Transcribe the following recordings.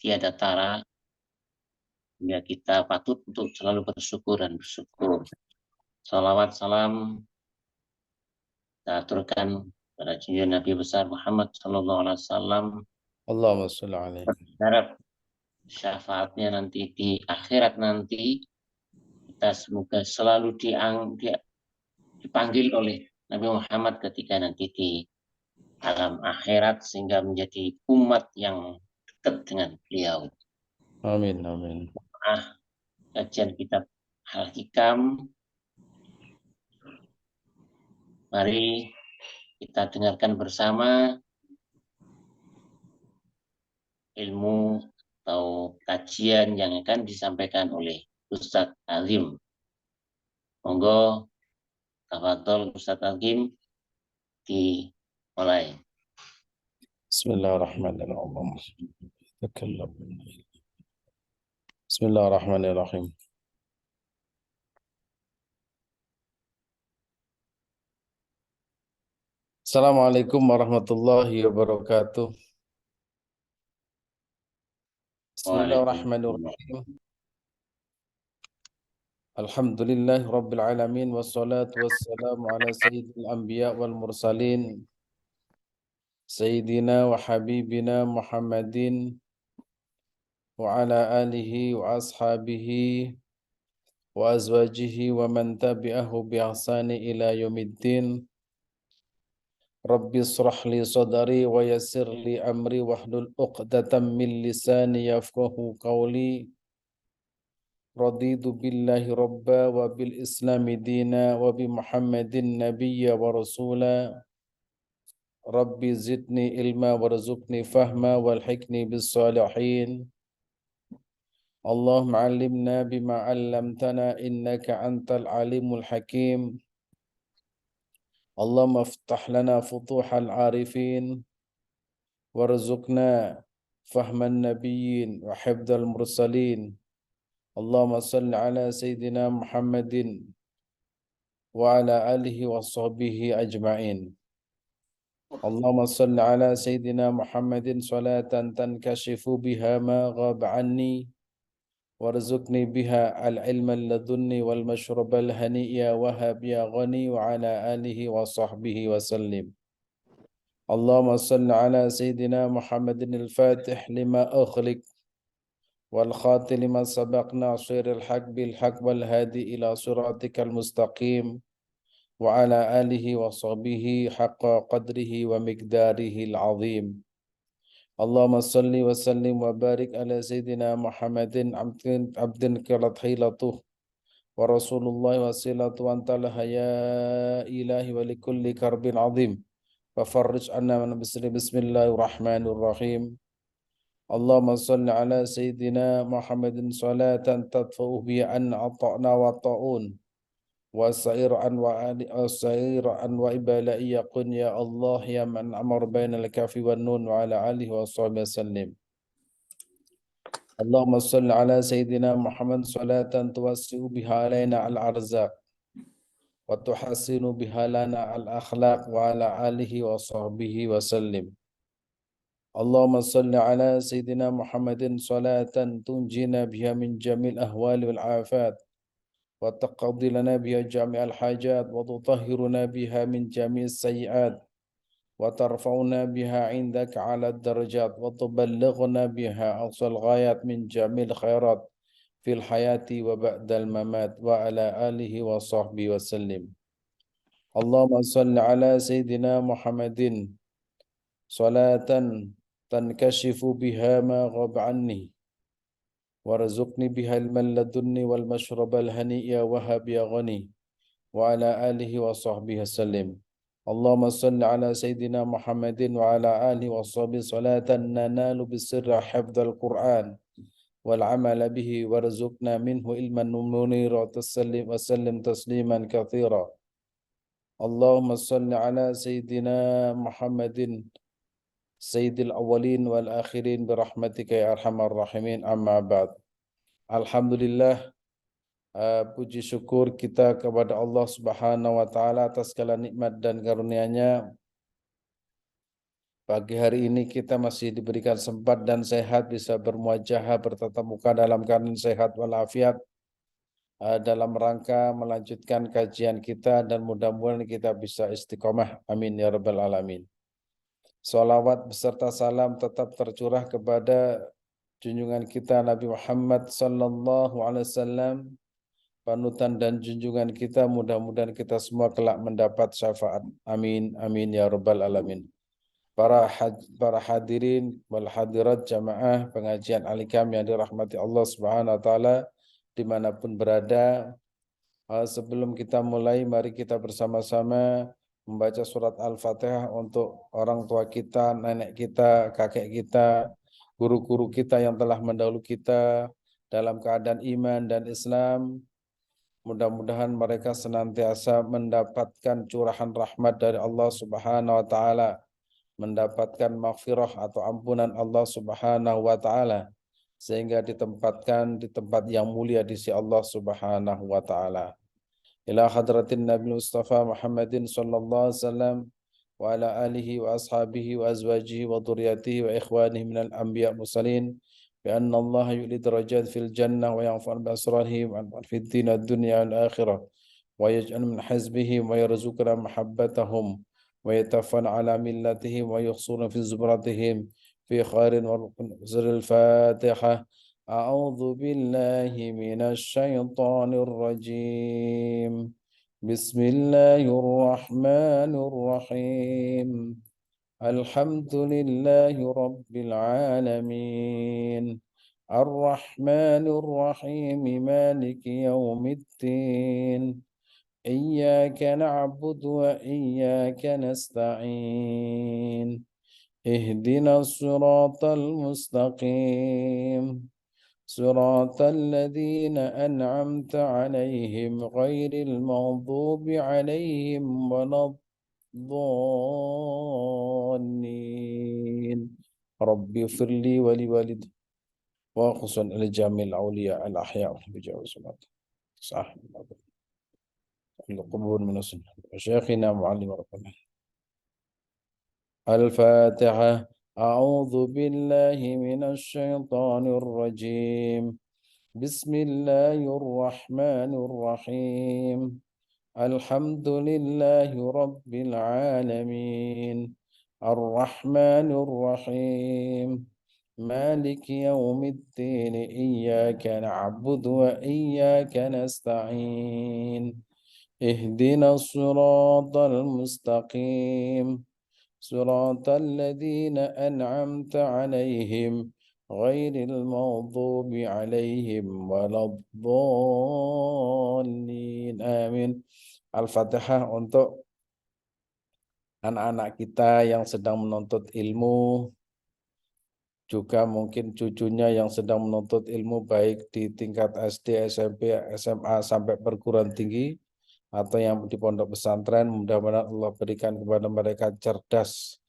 tiada tara, ya kita patut untuk selalu bersyukur dan bersyukur. Salawat salam kita aturkan pada junjungan Nabi besar Muhammad Sallallahu Alaihi Wasallam. Allahumma sholli alaihi. Berharap syafaatnya nanti di akhirat nanti kita semoga selalu dipanggil oleh Nabi Muhammad ketika nanti di alam akhirat sehingga menjadi umat yang dekat dengan beliau. Amin, amin. Kajian kitab Al-Hikam. Mari kita dengarkan bersama ilmu atau kajian yang akan disampaikan oleh Ustadz Alim. Monggo, tafadhol Ustadz Alim dimulai. Bismillahirrahmanirrahim. Bismillahirrahmanirrahim. Assalamualaikum warahmatullahi wabarakatuh. Bismillahirrahmanirrahim. Alhamdulillahi rabbil alamin wassalatu wassalamu ala sayyidil anbiya wal mursalin sayyidina wa habibina Muhammadin wa ala alihi wa ashabihi wa azwajihi wa man tabi'ahu bi ihsani ila yaumiddin. Rabbi israh li sadri wa yassir li amri wahlul 'uqdatam min lisani yafqahu qawli. Raditu billahi rabba wa bil islami dina wa bi Muhammadin nabiyya wa rasula. Rabbi zidni ilma warzuqni fahma walhiqni bis salihin. Allahumma 'allimna bima 'allamtana innaka antal alimul hakim. Allahumma iftah lana futuhal arifin warzuqna fahman nabiyyin wa hifdzal mursalin. Allahumma salli ala sayyidina Muhammadin wa ala alihi wa sahbihi ajma'in. Allahumma salli ala sayyidina Muhammadin salatan tankashifu biha ma ghaba anni warzuqni biha al-ilma ladunni wal mashraba al-haniya wahab ya ghani wa ala alihi wa sahbihi wa sallim. Allahumma salli ala sayyidina Muhammadin al-fatih lima ughliq wal khatim lima sabaq nasiril haq bil haq wal hadi ila siratikal mustaqim wa ala alihi wa sahbihi haqqa qadrihi wa miqdarihi al-azim. Allahumma salli wa sallim wa barik ala sayyidina Muhammadin abdin kalat hilatuh wa rasulullah wa silatu antalaha ya ilahi wa likulli karbin azim wa farrij anna man bismillahirrahmanirrahim. Allahumma salli ala sayyidina Muhammadin salatan tadfa'u bi an ata'na wa ta'un wasair an wa ibala yaqun ya Allah ya man amar bainal kafi wan nun wa ala alihi wa sahbihi wasallim. Allahumma salli ala sayyidina Muhammad salatan tuwassi'u biha alaina al-arzaq wa tuhassinu biha lana al-akhlaq wa ala alihi wa sahbihi wasallim. Allahumma salli ala sayyidina Muhammadin salatan tunjina biha min jamil ahwali wal afat وتقضي لنا بها جميع الحاجات وتطهرنا بها من جميع السيئات وترفعنا بها عندك على الدرجات وتبلغنا بها أقصى الغايات من جميع الخيرات في الحياة وبعد الممات وعلى آله وصحبه وسلم. اللهم صل على سيدنا محمد صلاة تنكشف بها ما غاب عني warzuqni bihal man ladunni wal mashrabal haniya wahab ya ghani wa ala alihi wa sahbihi wasallim. Allahumma salli ala sayyidina Muhammadin wa ala alihi wa sahbihi salatan nanalu bisirra hifdzal Qur'an wal amala bihi warzuqna minhu ilman munira wa sallim tasliman katsira. Allahumma salli ala sayyidina Muhammadin sayyidil awwalin wal akhirin birahmatika ya arhamar rahimin, amma ba'd. Alhamdulillah, puji syukur kita kepada Allah Subhanahu wa taala atas segala nikmat dan karunia-Nya. Pagi hari ini kita masih diberikan sempat dan sehat bisa bermuajahah bertatap muka dalam keadaan sehat walafiat dalam rangka melanjutkan kajian kita dan mudah-mudahan kita bisa istiqomah. Amin ya rabbal alamin. Salawat beserta salam tetap tercurah kepada junjungan kita Nabi Muhammad sallallahu alaihi wasallam, panutan dan junjungan kita, mudah-mudahan kita semua kelak mendapat syafaat. Amin amin ya rabbal alamin. Para hadirin wal hadirat jamaah pengajian Al-Hikam yang dirahmati Allah Subhanahu wa taala dimanapun berada. Sebelum kita mulai, mari kita bersama-sama membaca surat Al-Fatihah untuk orang tua kita, nenek kita, kakek kita, guru-guru kita yang telah mendahului kita dalam keadaan iman dan Islam. Mudah-mudahan mereka senantiasa mendapatkan curahan rahmat dari Allah Subhanahu wa taala, mendapatkan maghfirah atau ampunan Allah Subhanahu wa taala, sehingga ditempatkan di tempat yang mulia di sisi Allah Subhanahu wa taala. Ila hadratin Nabi Mustafa Muhammadin sallallahu alaihi wasallam wa ala alihi wa ashabihi wa azwajihi wa dhurriyyatihi wa ikhwanihi minal anbiya mursalin bi anna Allah yu'li darajat fil jannah wa yanfa'u bi asrarihi wa fid din ad-dunya wal akhirah wa yaj'al min hizbihi wa yarzuqna mahabbatahum wa yataffan ala millatihim wa yukhsuna fi zubratihim fi khairin wa zuril Fatihah. أعوذ بالله من الشيطان الرجيم بسم الله الرحمن الرحيم الحمد لله رب العالمين الرحمن الرحيم مالك يوم الدين إياك نعبد وإياك نستعين اهدنا الصراط المستقيم صراط الذين أنعمت عليهم غير المغضوب عليهم ولا الضالين رب اغفر لي ولوالدي وخصوصا لجميع الأولياء الأحياء بجوز صح القبور من السنة وشيخنا معلم ربنا. الفاتحة. أعوذ بالله من الشيطان الرجيم بسم الله الرحمن الرحيم الحمد لله رب العالمين الرحمن الرحيم مالك يوم الدين إياك نعبد وإياك نستعين اهدنا الصراط المستقيم صراط الذين أنعمت عليهم غير المغضوب عليهم ولا الضالين آمين. Al-Fatihah untuk anak-anak kita yang sedang menuntut ilmu, juga mungkin cucunya yang sedang menuntut ilmu baik di tingkat SD, SMP, SMA sampai perguruan tinggi atau yang di pondok pesantren. Mudah-mudahan Allah berikan kepada mereka cerdas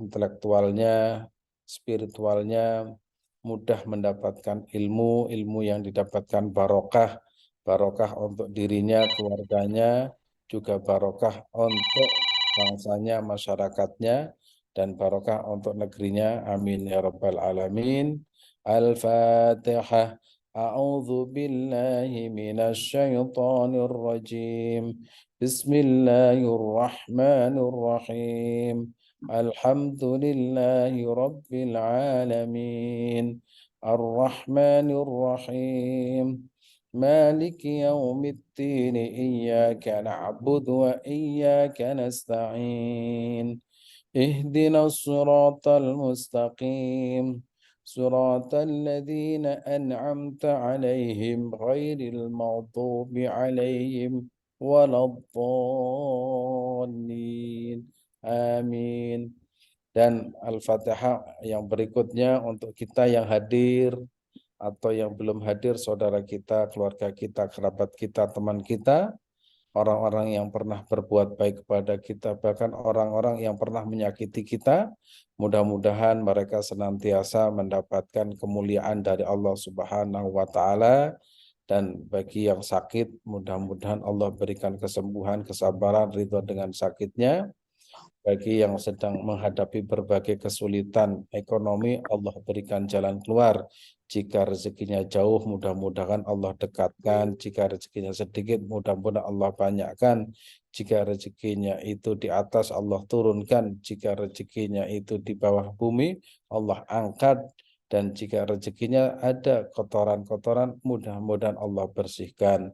intelektualnya, spiritualnya, mudah mendapatkan ilmu yang didapatkan barokah untuk dirinya, keluarganya, juga barokah untuk bangsanya, masyarakatnya, dan barokah untuk negerinya. Amin ya rabbal alamin. Al-Fatihah. أعوذ بالله من الشيطان الرجيم بسم الله الرحمن الرحيم الحمد لله رب العالمين الرحمن الرحيم مالك يوم الدين إياك نعبد وإياك نستعين اهدنا الصراط المستقيم صراط الذين أنعمت عليهم غير المغضوب عليهم ولا الضالين آمين. Dan Al-Fatihah yang berikutnya untuk kita yang hadir atau yang belum hadir, saudara kita, keluarga kita, kerabat kita, teman kita, orang-orang yang pernah berbuat baik kepada kita, bahkan orang-orang yang pernah menyakiti kita, mudah-mudahan mereka senantiasa mendapatkan kemuliaan dari Allah Subhanahu wa taala. Dan bagi yang sakit, mudah-mudahan Allah berikan kesembuhan, kesabaran, ridho dengan sakitnya. Bagi yang sedang menghadapi berbagai kesulitan ekonomi, Allah berikan jalan keluar. Jika rezekinya jauh, mudah-mudahan Allah dekatkan. Jika rezekinya sedikit, mudah-mudahan Allah banyakkan. Jika rezekinya itu di atas, Allah turunkan. Jika rezekinya itu di bawah bumi, Allah angkat. Dan jika rezekinya ada kotoran-kotoran, mudah-mudahan Allah bersihkan.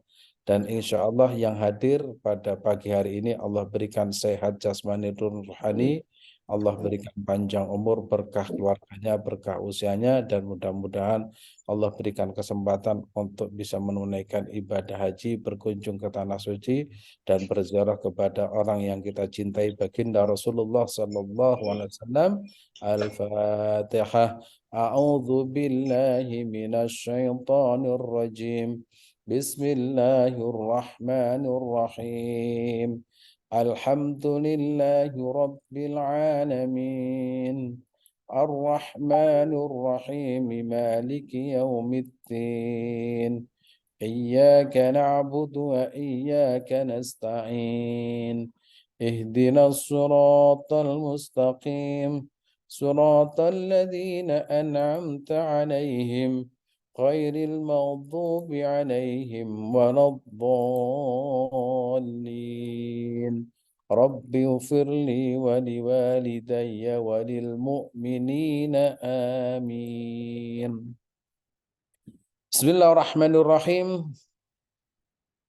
Dan insya Allah yang hadir pada pagi hari ini Allah berikan sehat jasmani dan rohani. Allah berikan panjang umur, berkah keluarganya, berkah usianya, dan mudah-mudahan Allah berikan kesempatan untuk bisa menunaikan ibadah haji, berkunjung ke tanah suci, dan berziarah kepada orang yang kita cintai, baginda Rasulullah Sallallahu Alaihi Wasallam. Al-Fatihah. A'udzu billahi minasyaitonir rajim. بسم الله الرحمن الرحيم الحمد لله رب العالمين الرحمن الرحيم مالك يوم الدين إياك نعبد وإياك نستعين اهدنا الصراط المستقيم صراط الذين أنعمت عليهم غير المغضوب عليهم ولا الضالين رب اغفر لي ولوالدي وللمؤمنين آمين. Bismillahirrahmanirrahim.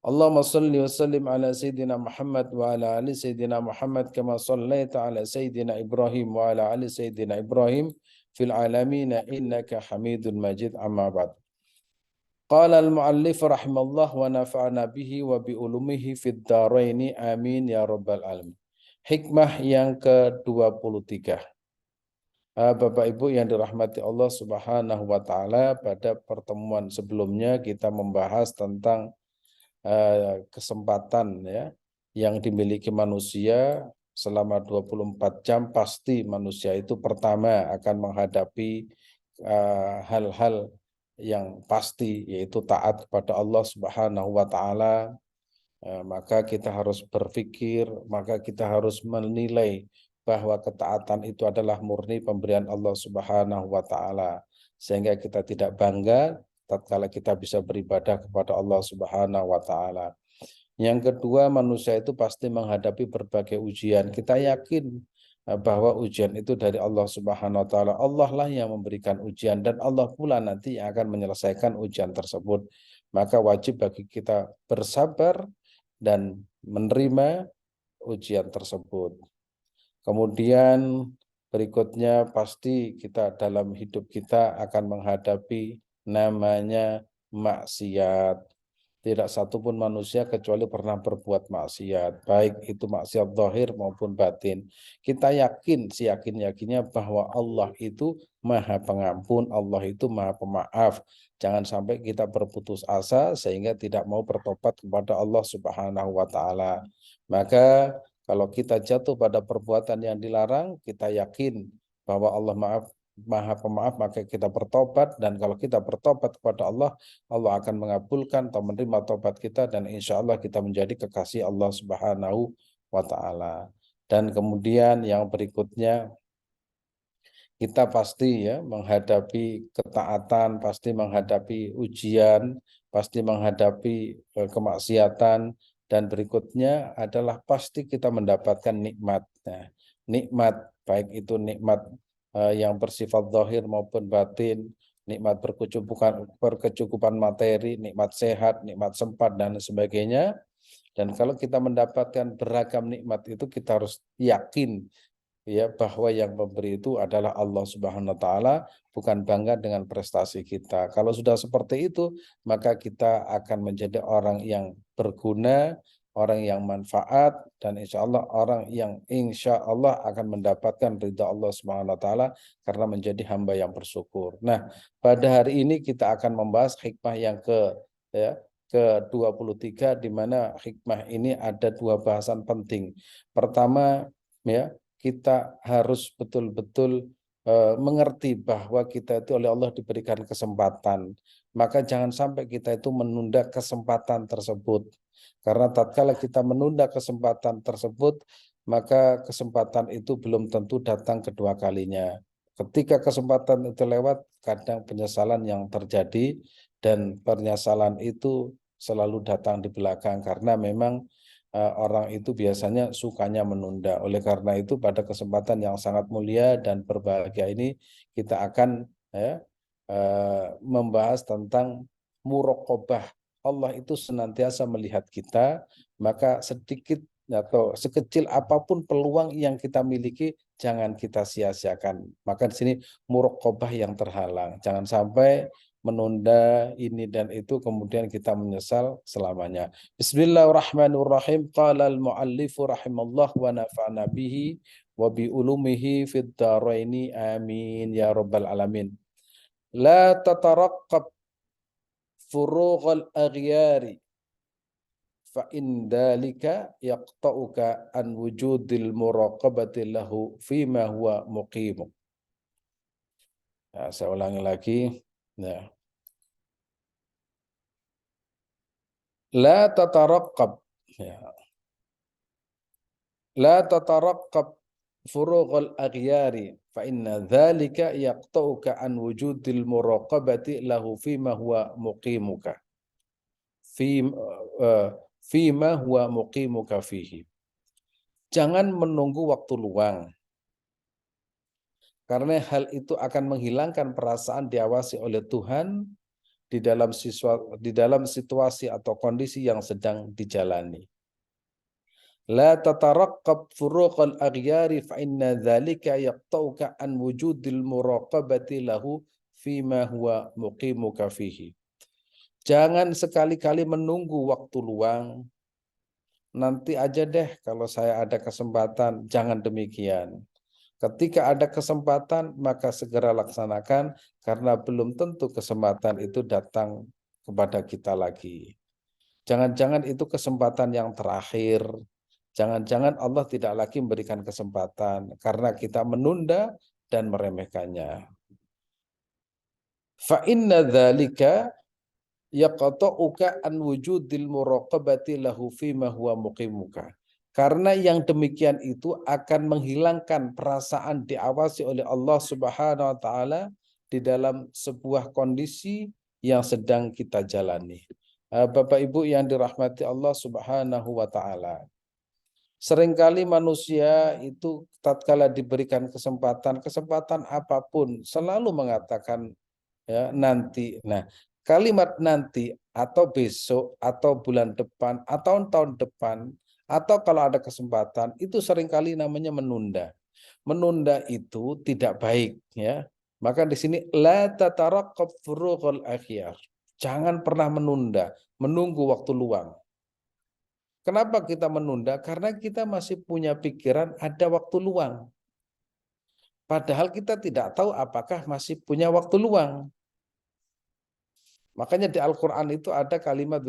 Allahumma salli wa sallim ala Sayyidina Muhammad wa ala ali Sayyidina Muhammad kama sallaita ala Sayyidina Ibrahim wa ala ali Sayyidina Ibrahim fil alamina innaka hamidun majid, amma ba'd. Qala al-muallif rahimallah wa nafa'ana bihi wa bi ulumihi fid dharaini amin ya rabbal alamin. Hikmah yang ke-23. Bapak Ibu yang dirahmati Allah Subhanahu wa taala, pada pertemuan sebelumnya kita membahas tentang kesempatan ya yang dimiliki manusia selama 24 jam. Pasti manusia itu pertama akan menghadapi hal-hal yang pasti, yaitu taat kepada Allah Subhanahu wa taala. Maka kita harus berpikir, maka kita harus menilai bahwa ketaatan itu adalah murni pemberian Allah Subhanahu wa taala, sehingga kita tidak bangga tatkala kita bisa beribadah kepada Allah Subhanahu wa taala. Yang kedua, manusia itu pasti menghadapi berbagai ujian. Kita yakin bahwa ujian itu dari Allah Subhanahu wa taala. Allah lah yang memberikan ujian dan Allah pula nanti yang akan menyelesaikan ujian tersebut. Maka wajib bagi kita bersabar dan menerima ujian tersebut. Kemudian berikutnya, pasti kita dalam hidup kita akan menghadapi namanya maksiat. Tidak satupun manusia kecuali pernah berbuat maksiat, baik itu maksiat zahir maupun batin. Kita yakin, seyakin-yakinnya bahwa Allah itu Maha Pengampun, Allah itu Maha Pemaaf. Jangan sampai kita berputus asa sehingga tidak mau bertobat kepada Allah Subhanahu wa taala. Maka kalau kita jatuh pada perbuatan yang dilarang, kita yakin bahwa Allah Maha Pemaaf, maka kita bertobat, dan kalau kita bertobat kepada Allah, Allah akan mengabulkan atau menerima tobat kita, dan insya Allah kita menjadi kekasih Allah Subhanahu wa taala. Dan kemudian yang berikutnya, kita pasti ya menghadapi ketaatan, pasti menghadapi ujian, pasti menghadapi kemaksiatan, dan berikutnya adalah pasti kita mendapatkan nikmat. Nah, nikmat baik itu nikmat yang bersifat zahir maupun batin, nikmat berkecukupan materi, nikmat sehat, nikmat sempat, dan sebagainya. Dan kalau kita mendapatkan beragam nikmat itu, kita harus yakin ya bahwa yang memberi itu adalah Allah Subhanahu wa taala, bukan bangga dengan prestasi kita. Kalau sudah seperti itu, maka kita akan menjadi orang yang berguna, orang yang manfaat, dan insya Allah akan mendapatkan ridha Allah Subhanahu wa taala karena menjadi hamba yang bersyukur. Nah, pada hari ini kita akan membahas hikmah yang ke-23, di mana hikmah ini ada dua bahasan penting. Pertama, ya, kita harus betul-betul mengerti bahwa kita itu oleh Allah diberikan kesempatan. Maka jangan sampai kita itu menunda kesempatan tersebut. Karena tatkala kita menunda kesempatan tersebut, maka kesempatan itu belum tentu datang kedua kalinya. Ketika kesempatan itu lewat, kadang penyesalan yang terjadi, dan penyesalan itu selalu datang di belakang karena memang orang itu biasanya sukanya menunda. Oleh karena itu pada kesempatan yang sangat mulia dan berbahagia ini kita akan membahas tentang muraqabah. Allah itu senantiasa melihat kita, maka sedikit atau sekecil apapun peluang yang kita miliki jangan kita sia-siakan. Maka di sini muraqabah yang terhalang. Jangan sampai menunda ini dan itu kemudian kita menyesal selamanya. Bismillahirrahmanirrahim. Qala al-muallifu rahimallah wa nafa'na bihi wa bi ulumihi fid dharaini amin ya rabbal alamin. La tataraqqab furughal aghyari fa in dalika yaqta'uka an wujudil muraqabati lahu fima huwa muqim. Nah, saya ulangi lagi. Nah. La tataraqqab, ya. La tataraqqab furughal aghyari fa inna dzalika yaqta'uka an wujudil muraqabati lahu fima huwa muqimuka. Fima huwa muqimuka fihi. Jangan menunggu waktu luang, karena hal itu akan menghilangkan perasaan diawasi oleh Tuhan di dalam situasi atau kondisi yang sedang dijalani. La tataraqqab furuqal aghyari fa inna dzalika yaqta'uka an wujudil muraqabati lahu fima huwa muqimuka fihi. Jangan sekali-kali menunggu waktu luang. Nanti aja deh kalau saya ada kesempatan. Jangan demikian. Ketika ada kesempatan, maka segera laksanakan, karena belum tentu kesempatan itu datang kepada kita lagi. Jangan-jangan itu kesempatan yang terakhir. Jangan-jangan Allah tidak lagi memberikan kesempatan karena kita menunda dan meremehkannya. Fa inna dzalika yaqta'uka an wujudil muraqabati lahu fima huwa muqimuka. Karena yang demikian itu akan menghilangkan perasaan diawasi oleh Allah Subhanahu wa taala di dalam sebuah kondisi yang sedang kita jalani. Bapak Ibu yang dirahmati Allah Subhanahu wa taala. Seringkali manusia itu tatkala diberikan kesempatan apapun selalu mengatakan ya nanti. Nah, kalimat nanti atau besok atau bulan depan atau tahun depan atau kalau ada kesempatan itu seringkali namanya menunda. Menunda itu tidak baik ya. Maka di sini la tataraqqab furughal akhyar. Jangan pernah menunda, menunggu waktu luang. Kenapa kita menunda? Karena kita masih punya pikiran ada waktu luang. Padahal kita tidak tahu apakah masih punya waktu luang. Makanya di Al-Quran itu ada kalimat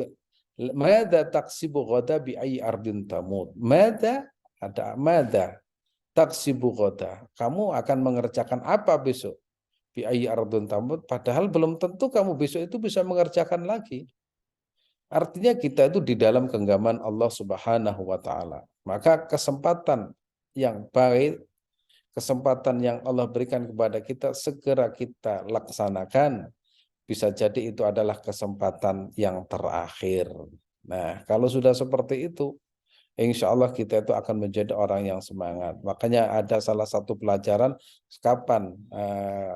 Mada taksibu ghoda bi ayyi ardin tamut. Mada, ada mada taksibu ghoda. Kamu akan mengerjakan apa besok? Bi ayyi ardin tamut. Padahal belum tentu kamu besok itu bisa mengerjakan lagi. Artinya kita itu di dalam genggaman Allah Subhanahu wa taala. Maka kesempatan yang baik, kesempatan yang Allah berikan kepada kita segera kita laksanakan. Bisa jadi itu adalah kesempatan yang terakhir. Nah, kalau sudah seperti itu, insya Allah kita itu akan menjadi orang yang semangat. Makanya ada salah satu pelajaran kapan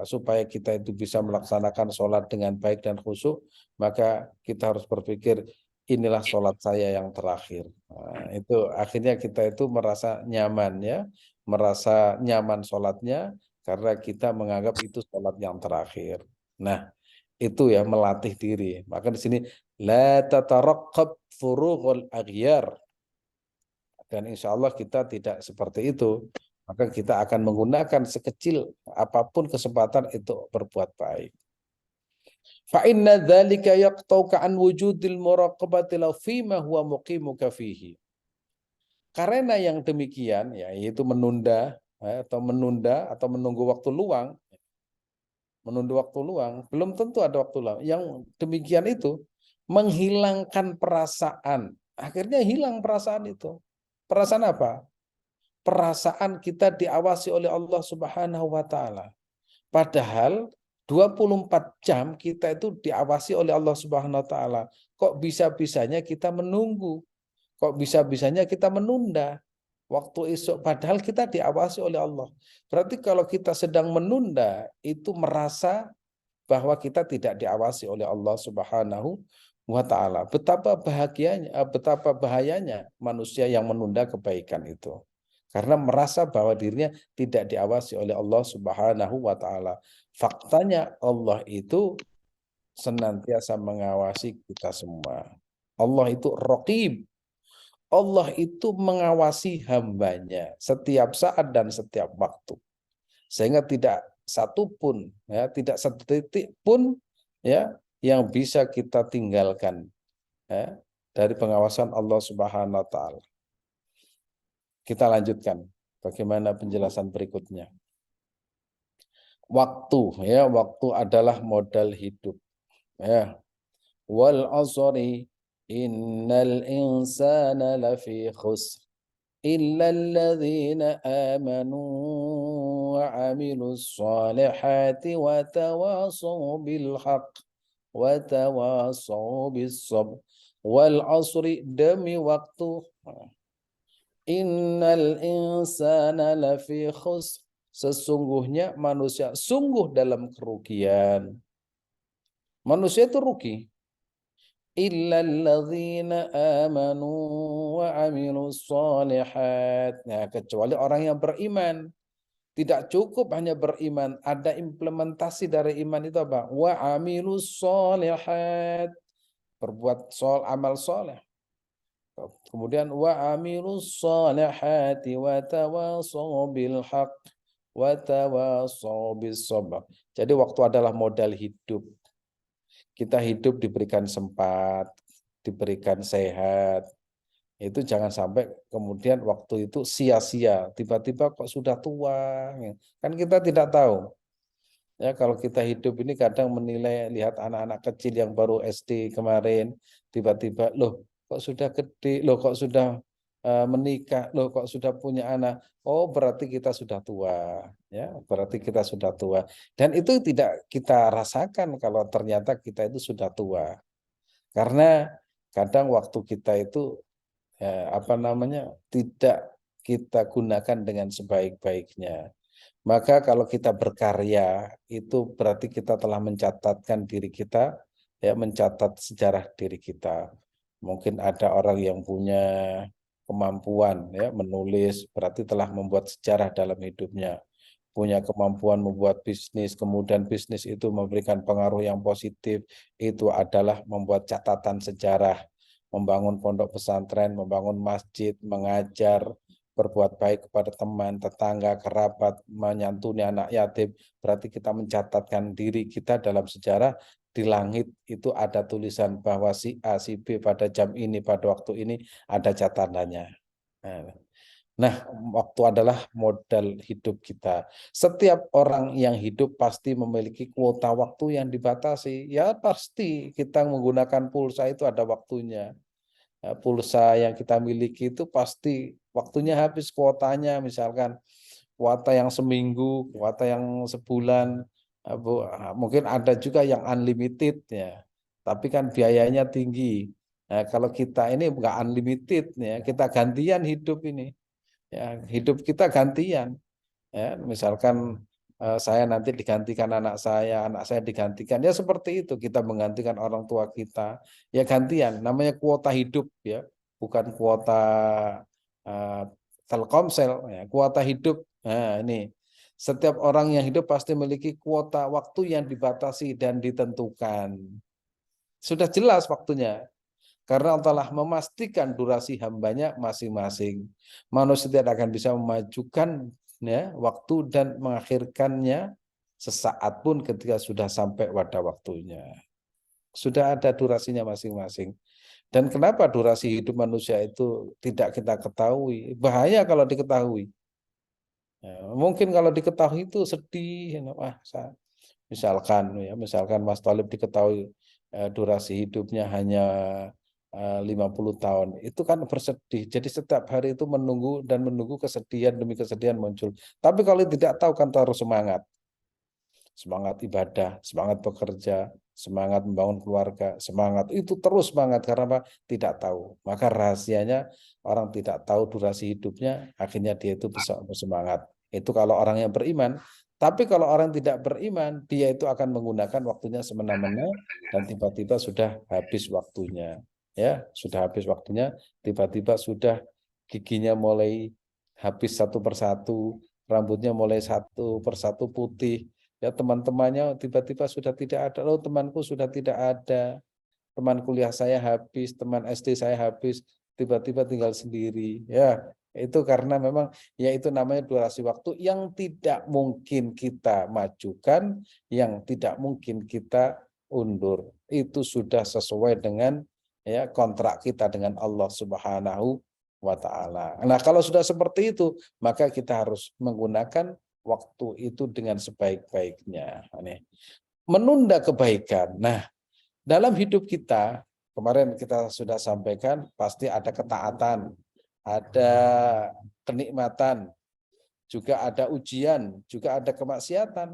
supaya kita itu bisa melaksanakan sholat dengan baik dan khusyuk, maka kita harus berpikir inilah sholat saya yang terakhir. Nah, itu akhirnya kita itu merasa nyaman ya, merasa nyaman sholatnya karena kita menganggap itu sholat yang terakhir. Nah, itu ya melatih diri. Maka di sini la tataraqqab furughul aghyar. Dan insya Allah kita tidak seperti itu. Maka kita akan menggunakan sekecil apapun kesempatan itu berbuat baik. Fa inna dzalika yaqtauka an wujudil muraqabati law fima huwa muqimuka fihi. Karena yang demikian yaitu menunda atau menunggu waktu luang, belum tentu ada waktu luang. Yang demikian itu menghilangkan perasaan. Akhirnya hilang perasaan itu. Perasaan apa? perasaan kita diawasi oleh Allah Subhanahu wa taala. Padahal 24 jam kita itu diawasi oleh Allah Subhanahu wa taala. Kok bisa-bisanya kita menunggu? Kok bisa-bisanya kita menunda waktu esok padahal kita diawasi oleh Allah. Berarti kalau kita sedang menunda itu merasa bahwa kita tidak diawasi oleh Allah Subhanahu wa taala. Betapa bahagianya, betapa bahayanya manusia yang menunda kebaikan itu. Karena merasa bahwa dirinya tidak diawasi oleh Allah Subhanahu wa taala. Faktanya Allah itu senantiasa mengawasi kita semua. Allah itu Raqib. Allah itu mengawasi hambanya setiap saat dan setiap waktu. Sehingga tidak satu pun, ya, tidak satu titik pun ya yang bisa kita tinggalkan ya, dari pengawasan Allah Subhanahu wa taala. Kita lanjutkan bagaimana penjelasan berikutnya. Waktu ya, waktu adalah modal hidup ya. Wal asri innal insana lafi khusr illa alladhina amanu wa 'amilus solihati wa tawasaw bil haqq wa tawasaw bis sabr. Wal asri, demi waktu, innal insana lafi khusr, sesungguhnya manusia sungguh dalam kerugian. Manusia itu rugi. Illalladzina amanu wa amilus solihat. Nah, kecuali orang yang beriman. Tidak cukup hanya beriman, ada implementasi dari iman itu apa? Wa amilus solihat. Berbuat amal soleh. Kemudian wa amilus solihati wa tawasaw bil haqq wa tawasaw bis sabr. Jadi waktu adalah modal hidup. Kita hidup diberikan sempat, diberikan sehat. Itu jangan sampai kemudian waktu itu sia-sia, tiba-tiba kok sudah tua. Kan kita tidak tahu. Ya, kalau kita hidup ini kadang menilai, lihat anak-anak kecil yang baru SD kemarin, tiba-tiba loh kok sudah gede, loh kok sudah menikah, loh kok sudah punya anak. Oh, berarti kita sudah tua, ya, berarti kita sudah tua. Dan itu tidak kita rasakan kalau ternyata kita itu sudah tua. Karena kadang waktu kita itu tidak kita gunakan dengan sebaik-baiknya. Maka kalau kita berkarya itu berarti kita telah mencatatkan diri kita, ya, mencatat sejarah diri kita. Mungkin ada orang yang punya kemampuan ya menulis, berarti telah membuat sejarah dalam hidupnya. Punya kemampuan membuat bisnis, kemudian bisnis itu memberikan pengaruh yang positif, itu adalah membuat catatan sejarah. Membangun pondok pesantren, membangun masjid, mengajar, berbuat baik kepada teman, tetangga, kerabat, menyantuni anak yatim, berarti kita mencatatkan diri kita dalam sejarah. Di langit itu ada tulisan bahwa si A, si B pada jam ini, pada waktu ini ada catatannya. Nah, waktu adalah modal hidup kita. Setiap orang yang hidup pasti memiliki kuota waktu yang dibatasi. Ya pasti kita menggunakan pulsa itu ada waktunya. Pulsa yang kita miliki itu pasti waktunya habis kuotanya, misalkan kuota yang seminggu, kuota yang sebulan, mungkin ada juga yang unlimited ya, tapi kan biayanya tinggi. Nah, kalau kita ini enggak unlimited ya, kita gantian hidup ini, ya, hidup kita gantian. Ya, misalkan saya nanti digantikan anak saya digantikan, ya seperti itu, kita menggantikan orang tua kita, ya gantian, namanya kuota hidup ya, bukan kuota Telkomsel, ya, kuota hidup. Nah, ini setiap orang yang hidup pasti memiliki kuota waktu yang dibatasi dan ditentukan. Sudah jelas waktunya. Karena Allah telah memastikan durasi hambanya masing-masing. Manusia tidak akan bisa memajukan ya, waktu dan mengakhirkannya sesaat pun ketika sudah sampai pada waktunya. Sudah ada durasinya masing-masing. Dan kenapa durasi hidup manusia itu tidak kita ketahui? Bahaya kalau diketahui. Ya, mungkin kalau diketahui itu sedih. Misalkan Mas Thalib diketahui durasi hidupnya hanya 50 tahun. Itu kan bersedih. Jadi setiap hari itu menunggu dan menunggu kesedihan demi kesedihan muncul. Tapi kalau tidak tahu kan harus semangat. Semangat ibadah, semangat bekerja, semangat membangun keluarga, semangat itu terus semangat karena apa? Tidak tahu. Maka rahasianya orang tidak tahu durasi hidupnya, akhirnya dia itu bisa bersemangat. Itu kalau orang yang beriman. Tapi kalau orang tidak beriman, dia itu akan menggunakan waktunya semena-mena dan tiba-tiba sudah habis waktunya. Ya, sudah habis waktunya, tiba-tiba sudah giginya mulai habis satu persatu, rambutnya mulai satu persatu putih. Ya, teman-temannya tiba-tiba sudah tidak ada. Oh, temanku sudah tidak ada. Teman kuliah saya habis, teman SD saya habis, tiba-tiba tinggal sendiri. Ya, itu karena memang ya itu namanya durasi waktu yang tidak mungkin kita majukan, yang tidak mungkin kita undur. Itu sudah sesuai dengan ya kontrak kita dengan Allah Subhanahu wa taala. Nah, kalau sudah seperti itu, maka kita harus menggunakan waktu itu dengan sebaik-baiknya. Menunda kebaikan. Nah, dalam hidup kita, kemarin kita sudah sampaikan, pasti ada ketaatan, ada kenikmatan, juga ada ujian, juga ada kemaksiatan.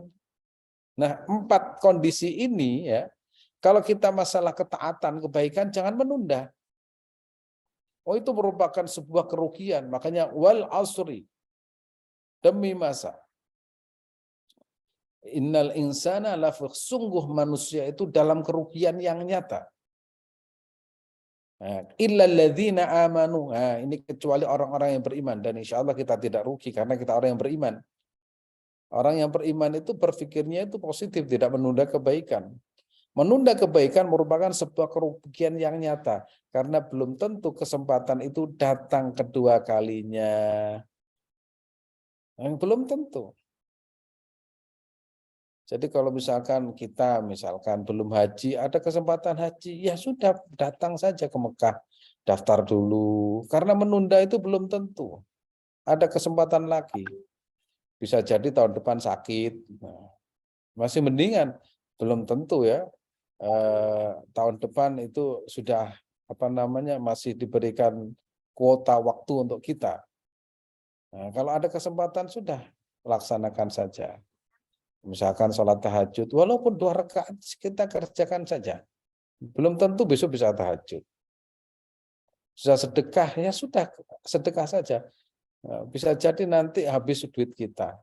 Nah, 4 kondisi ini ya, kalau kita masalah ketaatan, kebaikan, jangan menunda. Oh, itu merupakan sebuah kerugian. Makanya wal asri, demi masa. Innal insana lafi, sungguh manusia itu dalam kerugian yang nyata. Illal ladzina amanu. Nah, ini kecuali orang-orang yang beriman, dan insya Allah kita tidak rugi karena kita orang yang beriman. Orang yang beriman itu berpikirnya itu positif, tidak menunda kebaikan. Menunda kebaikan merupakan sebuah kerugian yang nyata karena belum tentu kesempatan itu datang kedua kalinya. Yang belum tentu. Jadi kalau misalkan kita belum haji, ada kesempatan haji, ya sudah datang saja ke Mekah, daftar dulu. Karena menunda itu belum tentu. Ada kesempatan lagi. Bisa jadi tahun depan sakit. Nah, masih mendingan, belum tentu ya. Tahun depan itu sudah masih diberikan kuota waktu untuk kita. Nah, kalau ada kesempatan sudah laksanakan saja. Misalkan sholat tahajud, walaupun 2 rakaat kita kerjakan saja. Belum tentu besok bisa tahajud. Sudah sedekah, ya sudah sedekah saja. Bisa jadi nanti habis duit kita.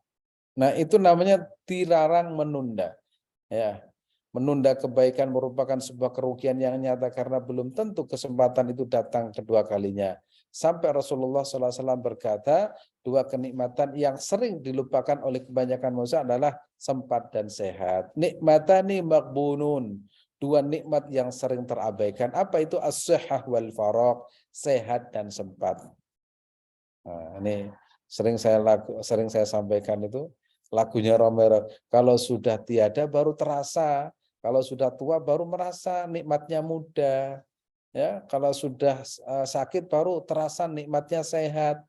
Nah, itu namanya dilarang menunda. Ya, menunda kebaikan merupakan sebuah kerugian yang nyata karena belum tentu kesempatan itu datang kedua kalinya. Sampai Rasulullah SAW berkata, 2 kenikmatan yang sering dilupakan oleh kebanyakan manusia adalah sempat dan sehat. Nikmatani maghbunun. 2 nikmat yang sering terabaikan. Apa itu? As-sihhah wal faragh, sehat dan sempat. Nah, ini sering saya sampaikan itu lagunya Romero. Kalau sudah tiada baru terasa, kalau sudah tua baru merasa nikmatnya muda. Ya, kalau sudah sakit baru terasa nikmatnya sehat.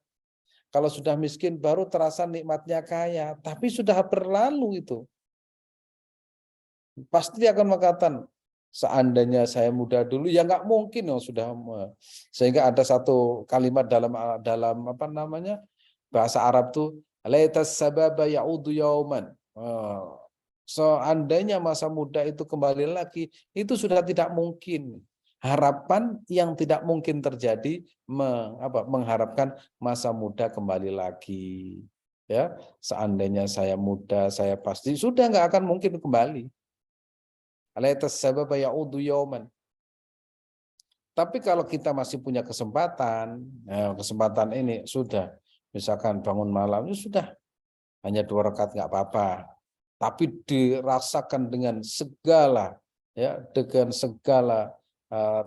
Kalau sudah miskin baru terasa nikmatnya kaya. Tapi sudah berlalu itu. Pasti akan mengatakan, seandainya saya muda dulu, ya nggak mungkin sudah. Sehingga ada satu kalimat dalam bahasa Arab tuh, laitas sababa ya'udu yauman. Seandainya masa muda itu kembali lagi, itu sudah tidak mungkin. Harapan yang tidak mungkin terjadi, mengharapkan masa muda kembali lagi. Ya, seandainya saya muda, saya pasti sudah nggak akan mungkin kembali. Laitas sababa ya'udu yauman. Tapi kalau kita masih punya kesempatan, kesempatan ini sudah, misalkan bangun malam, itu sudah hanya 2 rakaat nggak apa-apa. Tapi dirasakan dengan segala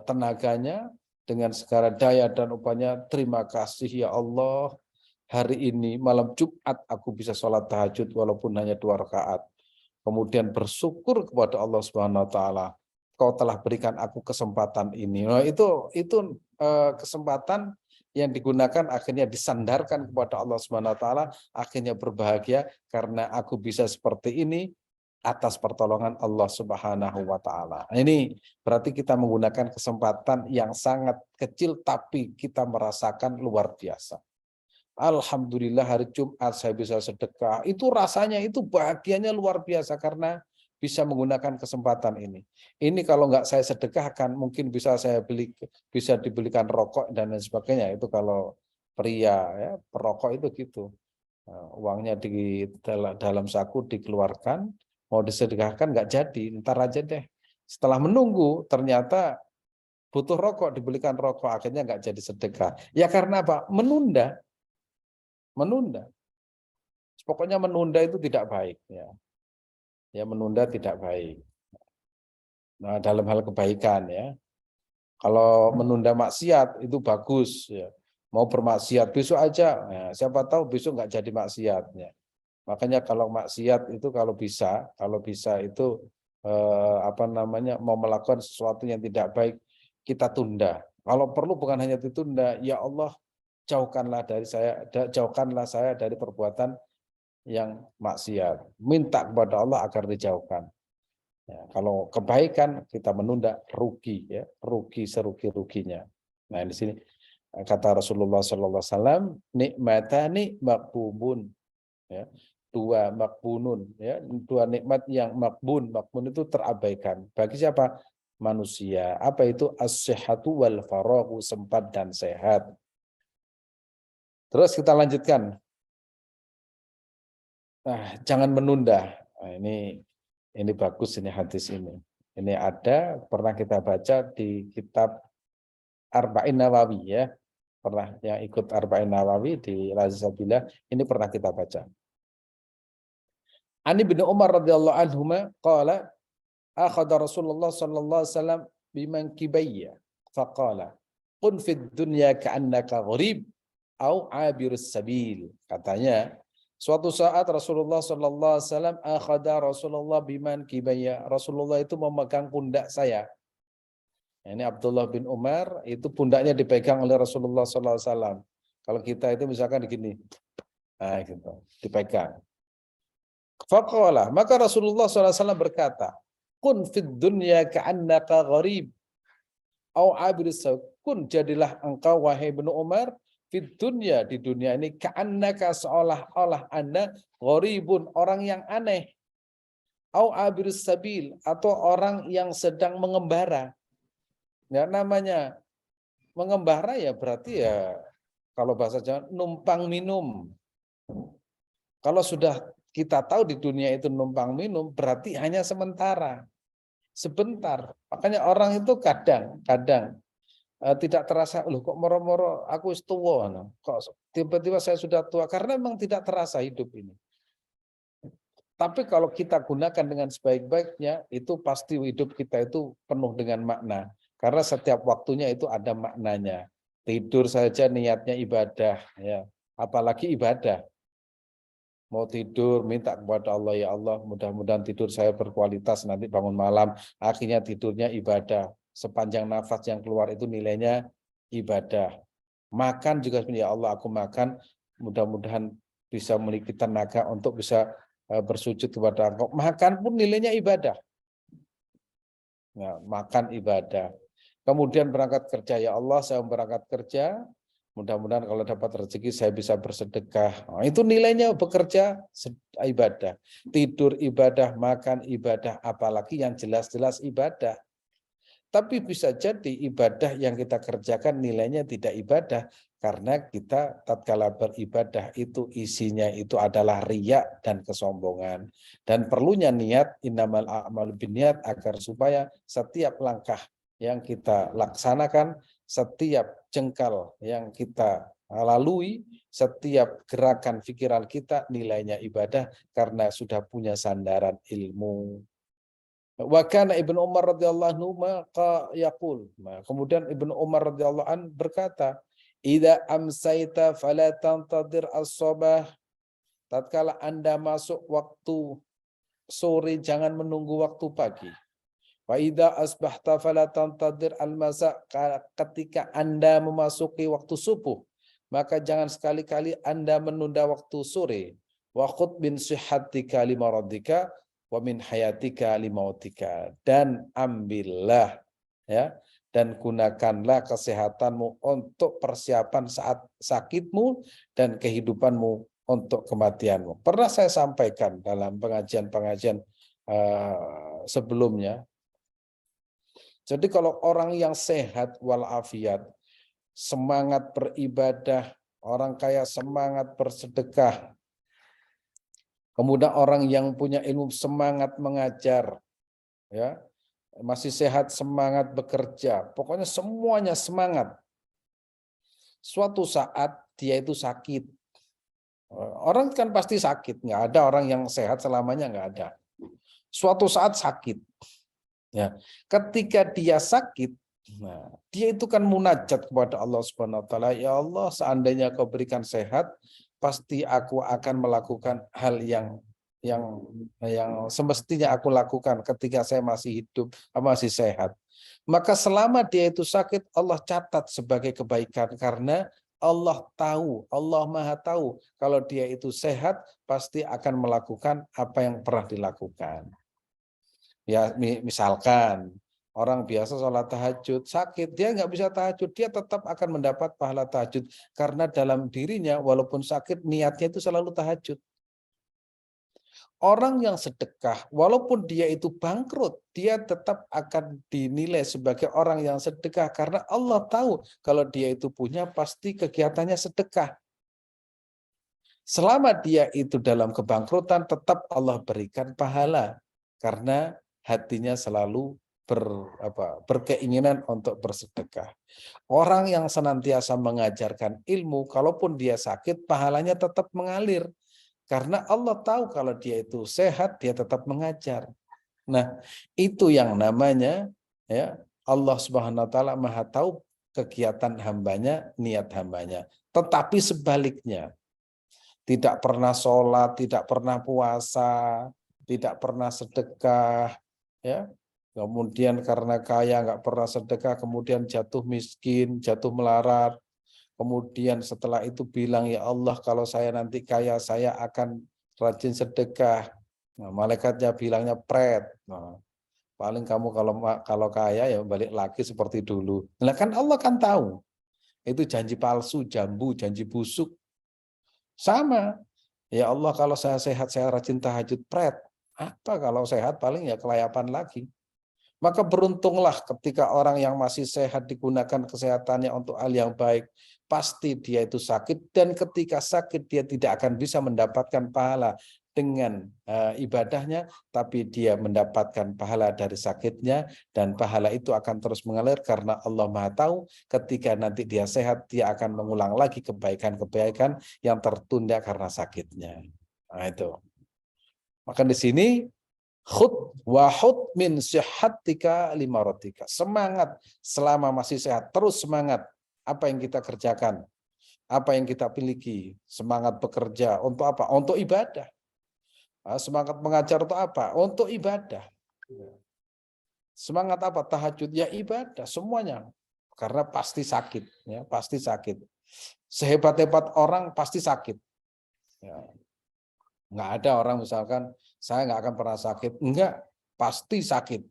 tenaganya, dengan segala daya dan upaya. Terima kasih ya Allah, hari ini malam Jumat aku bisa sholat tahajud walaupun hanya 2 rakaat. Kemudian bersyukur kepada Allah Subhanahu wa taala, Kau telah berikan aku kesempatan ini. Nah, itu kesempatan yang digunakan akhirnya disandarkan kepada Allah Subhanahu wa taala, akhirnya berbahagia karena aku bisa seperti ini. atas pertolongan Allah Subhanahu wa taala. Ini berarti kita menggunakan kesempatan yang sangat kecil tapi kita merasakan luar biasa. Alhamdulillah hari Jumat saya bisa sedekah. Itu rasanya itu bahagianya luar biasa karena bisa menggunakan kesempatan ini. Ini kalau nggak saya sedekahkan mungkin bisa bisa dibelikan rokok dan lain sebagainya. Itu kalau pria ya, perokok itu gitu. Uangnya di dalam saku dikeluarkan, mau disedekahkan nggak jadi, ntar aja deh. Setelah menunggu ternyata butuh rokok, dibelikan rokok, akhirnya nggak jadi sedekah. Ya karena apa? Menunda. Pokoknya menunda itu tidak baik. Ya menunda tidak baik. Nah dalam hal kebaikan ya. Kalau menunda maksiat itu bagus ya. Mau bermaksiat besok aja, nah, siapa tahu besok nggak jadi maksiatnya. Makanya kalau maksiat itu kalau bisa itu mau melakukan sesuatu yang tidak baik kita tunda. Kalau perlu bukan hanya ditunda, ya Allah jauhkanlah saya dari perbuatan yang maksiat. Minta kepada Allah agar dijauhkan. Ya, kalau kebaikan kita menunda rugi ya, rugi serugi-ruginya. Nah, di sini kata Rasulullah sallallahu alaihi wasallam, nikmatani maqbubun ya. Dua makbunun ya, dua nikmat yang makbun itu terabaikan. Bagi siapa? Manusia. Apa itu? As-sihhatu wal faraghu, sempat dan sehat. Terus kita lanjutkan. Nah, jangan menunda. Nah, ini bagus ini hadis ini. Ini ada pernah kita baca di kitab Arba'in Nawawi ya. Pernah yang ikut Arba'in Nawawi di Lazabillah, ini pernah kita baca. Ani bin Umar radhiyallahu anhuma qala akhadha Rasulullah sallallahu alaihi wasallam bimankibayya faqala kun fid dunya ka'annaka gharib au 'abirus sabil. Katanya suatu saat Rasulullah sallallahu alaihi wasallam akhadha Rasulullah bimankibayya. Rasulullah itu memegang pundak saya. Ini Abdullah bin Umar itu pundaknya dipegang oleh Rasulullah sallallahu alaihi wasallam. Kalau kita itu misalkan begini. Nah, gitu, dipegang. Faqala, maka Rasulullah SAW berkata, kun fid dunya ka'annaka gharib au abirus kun, jadilah engkau wahai Ibnu Umar fid dunya, di dunia ini, ka'annaka, seolah-olah Anda gharibun, orang yang aneh, au abirus sabil, atau orang yang sedang mengembara. Ya, namanya mengembara ya berarti ya kalau bahasa Jawa numpang minum. Kalau sudah kita tahu di dunia itu numpang minum, berarti hanya sementara, sebentar. Makanya orang itu kadang tidak terasa, loh kok moro-moro aku wis tua, kok tiba-tiba saya sudah tua, karena memang tidak terasa hidup ini. Tapi kalau kita gunakan dengan sebaik-baiknya, itu pasti hidup kita itu penuh dengan makna. Karena setiap waktunya itu ada maknanya. Tidur saja niatnya ibadah, ya. Apalagi ibadah. Mau tidur, minta kepada Allah, ya Allah, mudah-mudahan tidur saya berkualitas, nanti bangun malam, akhirnya tidurnya ibadah. Sepanjang nafas yang keluar itu nilainya ibadah. Makan juga, ya Allah, aku makan, mudah-mudahan bisa memiliki tenaga untuk bisa bersujud kepada Engkau. Makan pun nilainya ibadah. Nah, makan ibadah. Kemudian berangkat kerja, ya Allah, saya berangkat kerja, mudah-mudahan kalau dapat rezeki saya bisa bersedekah. Nah, itu nilainya bekerja ibadah. Tidur ibadah, makan ibadah, apalagi yang jelas-jelas ibadah. Tapi bisa jadi ibadah yang kita kerjakan nilainya tidak ibadah karena kita tatkala beribadah itu isinya itu adalah riya dan kesombongan. Dan perlunya niat, innamal a'malu binniyat, agar supaya setiap langkah yang kita laksanakan, setiap jengkal yang kita lalui, setiap gerakan pikiran kita nilainya ibadah karena sudah punya sandaran ilmu. Wa kana Ibnu Umar radhiyallahu anhu yaqul. Kemudian Ibnu Umar radhiyallahu an berkata, "Idza amsayta fala tantadir as-sabah." Tatkala Anda masuk waktu sore, jangan menunggu waktu pagi. Wa idza asbahta fala tantadir al-masa. Ketika Anda memasuki waktu subuh, maka jangan sekali-kali Anda menunda waktu sore. Wa khud bin sihhatika limaradika. wa min hayatika limautika, dan ambillah ya dan gunakanlah kesehatanmu untuk persiapan saat sakitmu dan kehidupanmu untuk kematianmu. Pernah saya sampaikan dalam pengajian-pengajian sebelumnya. Jadi kalau orang yang sehat walafiat, semangat beribadah, orang kaya semangat bersedekah, kemudian orang yang punya ilmu semangat mengajar, ya, masih sehat semangat bekerja, pokoknya semuanya semangat. Suatu saat dia itu sakit. Orang kan pasti sakit, nggak ada orang yang sehat selamanya, nggak ada. Suatu saat sakit. Ya, ketika dia sakit, nah, dia itu kan munajat kepada Allah Subhanahu wa taala, ya Allah, seandainya kau berikan sehat, pasti aku akan melakukan hal yang semestinya aku lakukan ketika saya masih hidup, masih sehat. Maka selama dia itu sakit, Allah catat sebagai kebaikan, karena Allah tahu, Allah Maha tahu kalau dia itu sehat pasti akan melakukan apa yang pernah dilakukan. Ya, misalkan orang biasa sholat tahajud, sakit, dia nggak bisa tahajud, dia tetap akan mendapat pahala tahajud. Karena dalam dirinya, walaupun sakit, niatnya itu selalu tahajud. Orang yang sedekah, walaupun dia itu bangkrut, dia tetap akan dinilai sebagai orang yang sedekah. Karena Allah tahu kalau dia itu punya, pasti kegiatannya sedekah. Selama dia itu dalam kebangkrutan, tetap Allah berikan pahala. Karena hatinya selalu berkeinginan untuk bersedekah. Orang yang senantiasa mengajarkan ilmu, kalaupun dia sakit, pahalanya tetap mengalir. Karena Allah tahu kalau dia itu sehat, dia tetap mengajar. Nah, itu yang namanya ya Allah Subhanahu wa taala Maha tahu kegiatan hambanya, niat hambanya. Tetapi sebaliknya, tidak pernah sholat, tidak pernah puasa, tidak pernah sedekah, ya. Kemudian karena kaya nggak pernah sedekah, kemudian jatuh miskin, jatuh melarat. Kemudian setelah itu bilang, ya Allah, kalau saya nanti kaya, saya akan rajin sedekah. Nah, malaikatnya bilangnya pret. Nah, paling kamu kalau kaya ya balik lagi seperti dulu. Nah, kan Allah kan tahu. Itu janji palsu, jambu, janji busuk. Sama. Ya Allah, kalau saya sehat, saya rajin tahajud, pret. Apa kalau sehat paling ya kelayapan lagi. Maka beruntunglah ketika orang yang masih sehat digunakan kesehatannya untuk hal yang baik. Pasti dia itu sakit, dan ketika sakit dia tidak akan bisa mendapatkan pahala dengan ibadahnya, tapi dia mendapatkan pahala dari sakitnya, dan pahala itu akan terus mengalir karena Allah Maha tahu ketika nanti dia sehat, dia akan mengulang lagi kebaikan-kebaikan yang tertunda karena sakitnya. Nah, itu. Maka di sini khud min sihhatika limaratika. Semangat selama masih sehat, terus semangat. Apa yang kita kerjakan, apa yang kita miliki, semangat bekerja untuk apa? Untuk ibadah. Semangat mengajar untuk apa? Untuk ibadah. Semangat apa? Tahajud, ya ibadah, semuanya. Karena pasti sakit, ya, pasti sakit. Sehebat-hebat orang pasti sakit. Ya. Nggak ada orang misalkan saya nggak akan pernah sakit, enggak, pasti sakit.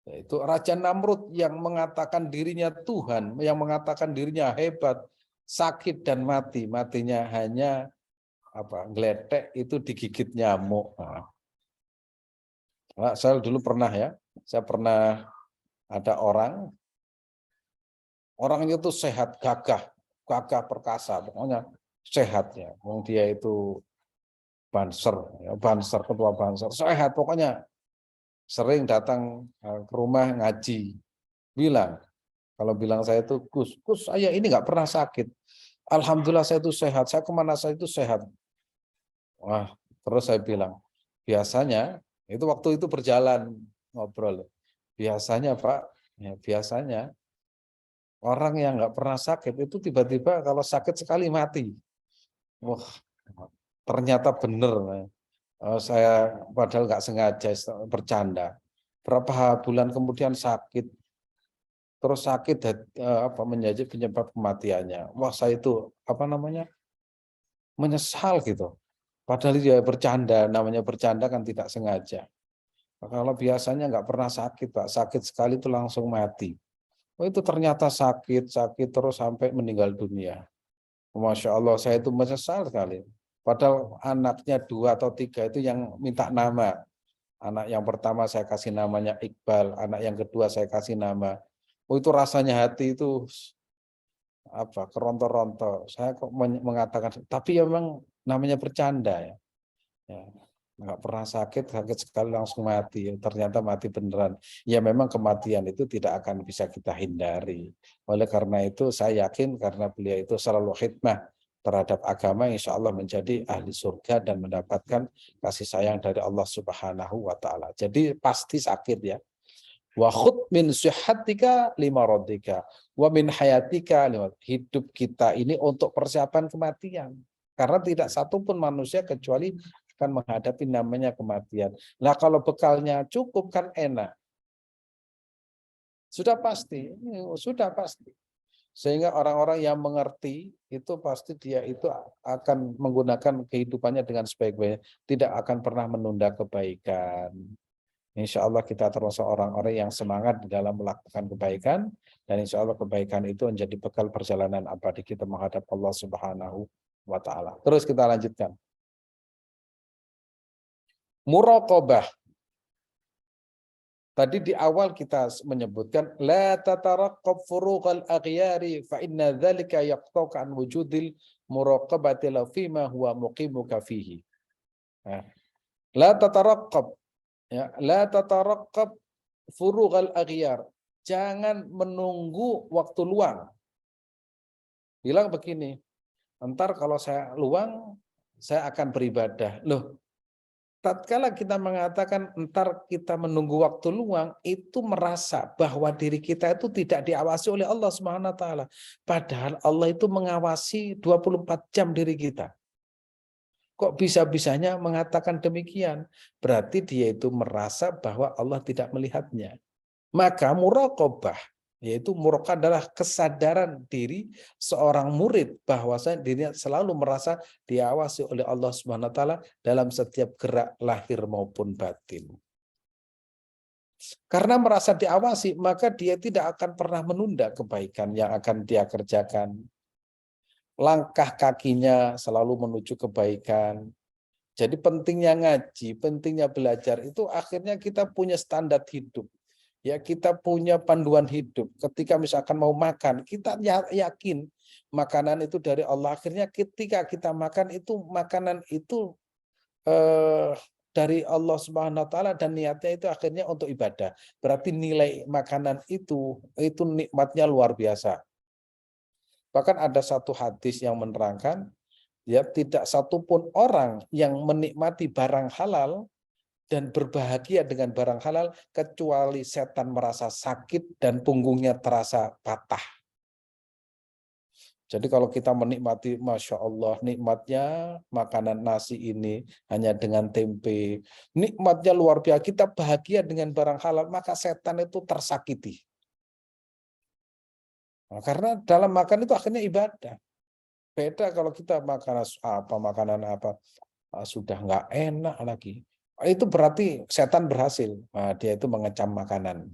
Itu Raja Namrud yang mengatakan dirinya Tuhan, yang mengatakan dirinya hebat, sakit dan mati. Matinya hanya geletek, itu digigit nyamuk. Nah, saya dulu pernah saya pernah ada orangnya itu sehat, gagah perkasa, pokoknya sehat ya. Dia itu Banser, ketua Banser, sehat pokoknya. Sering datang ke rumah ngaji, kalau bilang saya itu, Gus, saya ini nggak pernah sakit. Alhamdulillah saya itu sehat, saya kemana saya itu sehat. Wah, terus saya bilang, biasanya, itu waktu itu berjalan ngobrol, biasanya Pak, ya biasanya orang yang nggak pernah sakit itu tiba-tiba kalau sakit sekali mati. Wah, ternyata benar. Saya padahal nggak sengaja bercanda. Berapa bulan kemudian sakit, terus sakit menjadi penyebab kematiannya. Wah, saya itu menyesal gitu. Padahal dia bercanda, namanya bercanda kan tidak sengaja. Kalau biasanya nggak pernah sakit, Pak, sakit sekali itu langsung mati. Oh, itu ternyata sakit terus sampai meninggal dunia. Masya Allah, saya itu menyesal sekali. Padahal anaknya 2 atau 3 itu yang minta nama. Anak yang pertama saya kasih namanya Iqbal, anak yang kedua saya kasih nama. Oh, itu rasanya hati itu apa kerontor-rontor. Saya kok mengatakan, tapi ya memang namanya bercanda ya. Ya, nggak pernah sakit sekali langsung mati. Ternyata mati beneran. Ya memang kematian itu tidak akan bisa kita hindari. Oleh karena itu saya yakin karena beliau itu selalu khidmah terhadap agama, insya Allah menjadi ahli surga dan mendapatkan kasih sayang dari Allah Subhanahu wa Ta'ala. Jadi pasti sakit ya. Wa khud min sihhatika lima radika wa min hayatika lima. Hidup kita ini untuk persiapan kematian. Karena tidak satu pun manusia kecuali akan menghadapi namanya kematian. Nah, kalau bekalnya cukup kan enak. Sudah pasti, sudah pasti. Sehingga orang-orang yang mengerti itu pasti dia itu akan menggunakan kehidupannya dengan sebaik-baiknya, tidak akan pernah menunda kebaikan. Insya Allah kita termasuk orang-orang yang semangat di dalam melakukan kebaikan, dan insya Allah kebaikan itu menjadi bekal perjalanan abadi kita menghadap Allah Subhanahu wa Ta'ala. Terus kita lanjutkan. Muraqabah. Tadi di awal kita menyebutkan la tataraqqab furuqal aghyari fa inna dzalika yaqta'u an wujudil muraqabati la fima huwa muqimuka fihi. La tataraqqab, ya, la tataraqqab furuqal aghyar. Jangan menunggu waktu luang. Bilang begini, ntar kalau saya luang saya akan beribadah. Loh, tatkala kita mengatakan ntar kita menunggu waktu luang, itu merasa bahwa diri kita itu tidak diawasi oleh Allah Subhanahu wa Ta'ala. Padahal Allah itu mengawasi 24 jam diri kita. Kok bisa-bisanya mengatakan demikian? Berarti dia itu merasa bahwa Allah tidak melihatnya. Maka muraqabah, yaitu muraqabah adalah kesadaran diri seorang murid bahwasanya dirinya selalu merasa diawasi oleh Allah Subhanahu wa Ta'ala dalam setiap gerak lahir maupun batin. Karena merasa diawasi, maka dia tidak akan pernah menunda kebaikan yang akan dia kerjakan. Langkah kakinya selalu menuju kebaikan. Jadi pentingnya ngaji, pentingnya belajar itu akhirnya kita punya standar hidup. Ya, kita punya panduan hidup. Ketika misalkan mau makan, kita yakin makanan itu dari Allah. Akhirnya ketika kita makan itu, makanan itu dari Allah Subhanahu wa Ta'ala dan niatnya itu akhirnya untuk ibadah. Berarti nilai makanan itu nikmatnya luar biasa. Bahkan ada satu hadis yang menerangkan, ya, tidak satupun orang yang menikmati barang halal dan berbahagia dengan barang halal kecuali setan merasa sakit dan punggungnya terasa patah. Jadi kalau kita menikmati, Masya Allah, nikmatnya makanan nasi ini hanya dengan tempe, nikmatnya luar biasa, kita bahagia dengan barang halal, maka setan itu tersakiti. Nah, karena dalam makan itu akhirnya ibadah. Beda kalau kita makanan apa sudah nggak enak lagi. Itu berarti setan berhasil. Nah, dia itu mengecam makanan.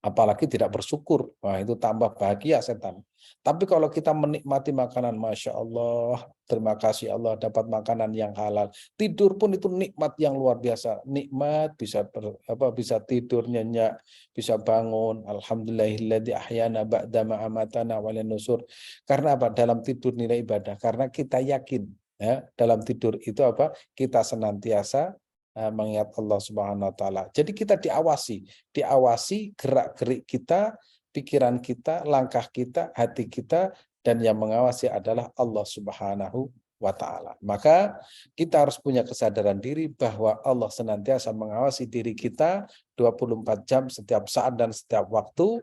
Apalagi tidak bersyukur. Wah, itu tambah bahagia setan. Tapi kalau kita menikmati makanan, Masya Allah, terima kasih Allah dapat makanan yang halal. Tidur pun itu nikmat yang luar biasa. Nikmat, bisa tidur nyenyak, bisa bangun. Alhamdulillahilladzi ahyana ba'da ma amatana wa ilaihin nusyur. Karena apa? Dalam tidur nilai ibadah. Karena kita yakin, ya, dalam tidur itu apa? Kita senantiasa mengingat Allah Subhanahu wa Ta'ala. Jadi kita diawasi gerak-gerik kita, pikiran kita, langkah kita, hati kita, dan yang mengawasi adalah Allah Subhanahu wa Ta'ala. Maka kita harus punya kesadaran diri bahwa Allah senantiasa mengawasi diri kita 24 jam setiap saat dan setiap waktu,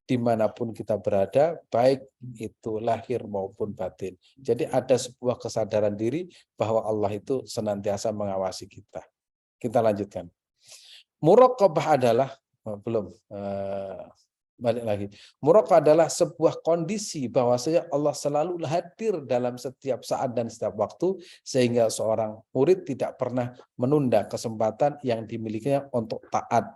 dimanapun kita berada, baik itu lahir maupun batin. Jadi ada sebuah kesadaran diri bahwa Allah itu senantiasa mengawasi kita. Kita lanjutkan. Muraqabah adalah belum Balik lagi. Muraqabah adalah sebuah kondisi bahwasanya Allah selalu hadir dalam setiap saat dan setiap waktu, sehingga seorang murid tidak pernah menunda kesempatan yang dimilikinya untuk taat,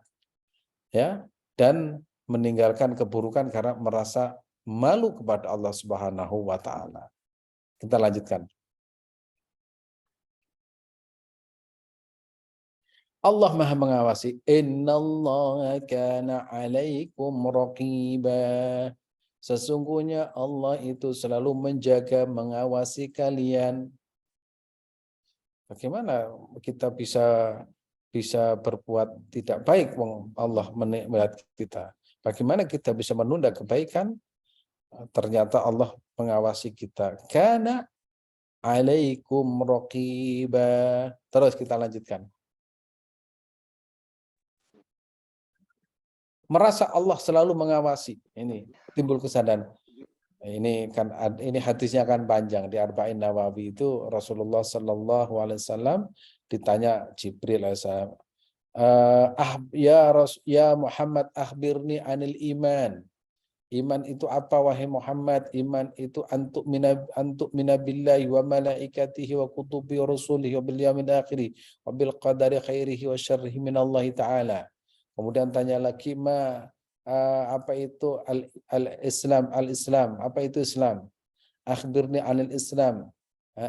ya, dan meninggalkan keburukan karena merasa malu kepada Allah Subhanahu wa taala. Kita lanjutkan. Allah Maha mengawasi. Innallaha kana 'alaikum raqiba. Sesungguhnya Allah itu selalu menjaga, mengawasi kalian. Bagaimana kita bisa berbuat tidak baik wong Allah melihat kita? Bagaimana kita bisa menunda kebaikan? Ternyata Allah mengawasi kita. Kana 'alaikum raqiba. Terus kita lanjutkan. Merasa Allah selalu mengawasi. Ini timbul kesadaran. Ini kan ini hadisnya kan panjang di Arba'in Nawawi itu Rasulullah Shallallahu Alaihi Wasallam ditanya Jibril alaihissalam, ya Muhammad akhbirni anil iman. Iman itu apa wahai Muhammad? Iman itu antuk mina billahi wa malaikatihi wa kutubi wa rasulihi wa bil yaumil akhir wa bil qadari khairihi wa syarrihi minallahi ta'ala. Kemudian tanya lagi apa itu al-Islam? Apa itu Islam? Akhbirni anil Islam.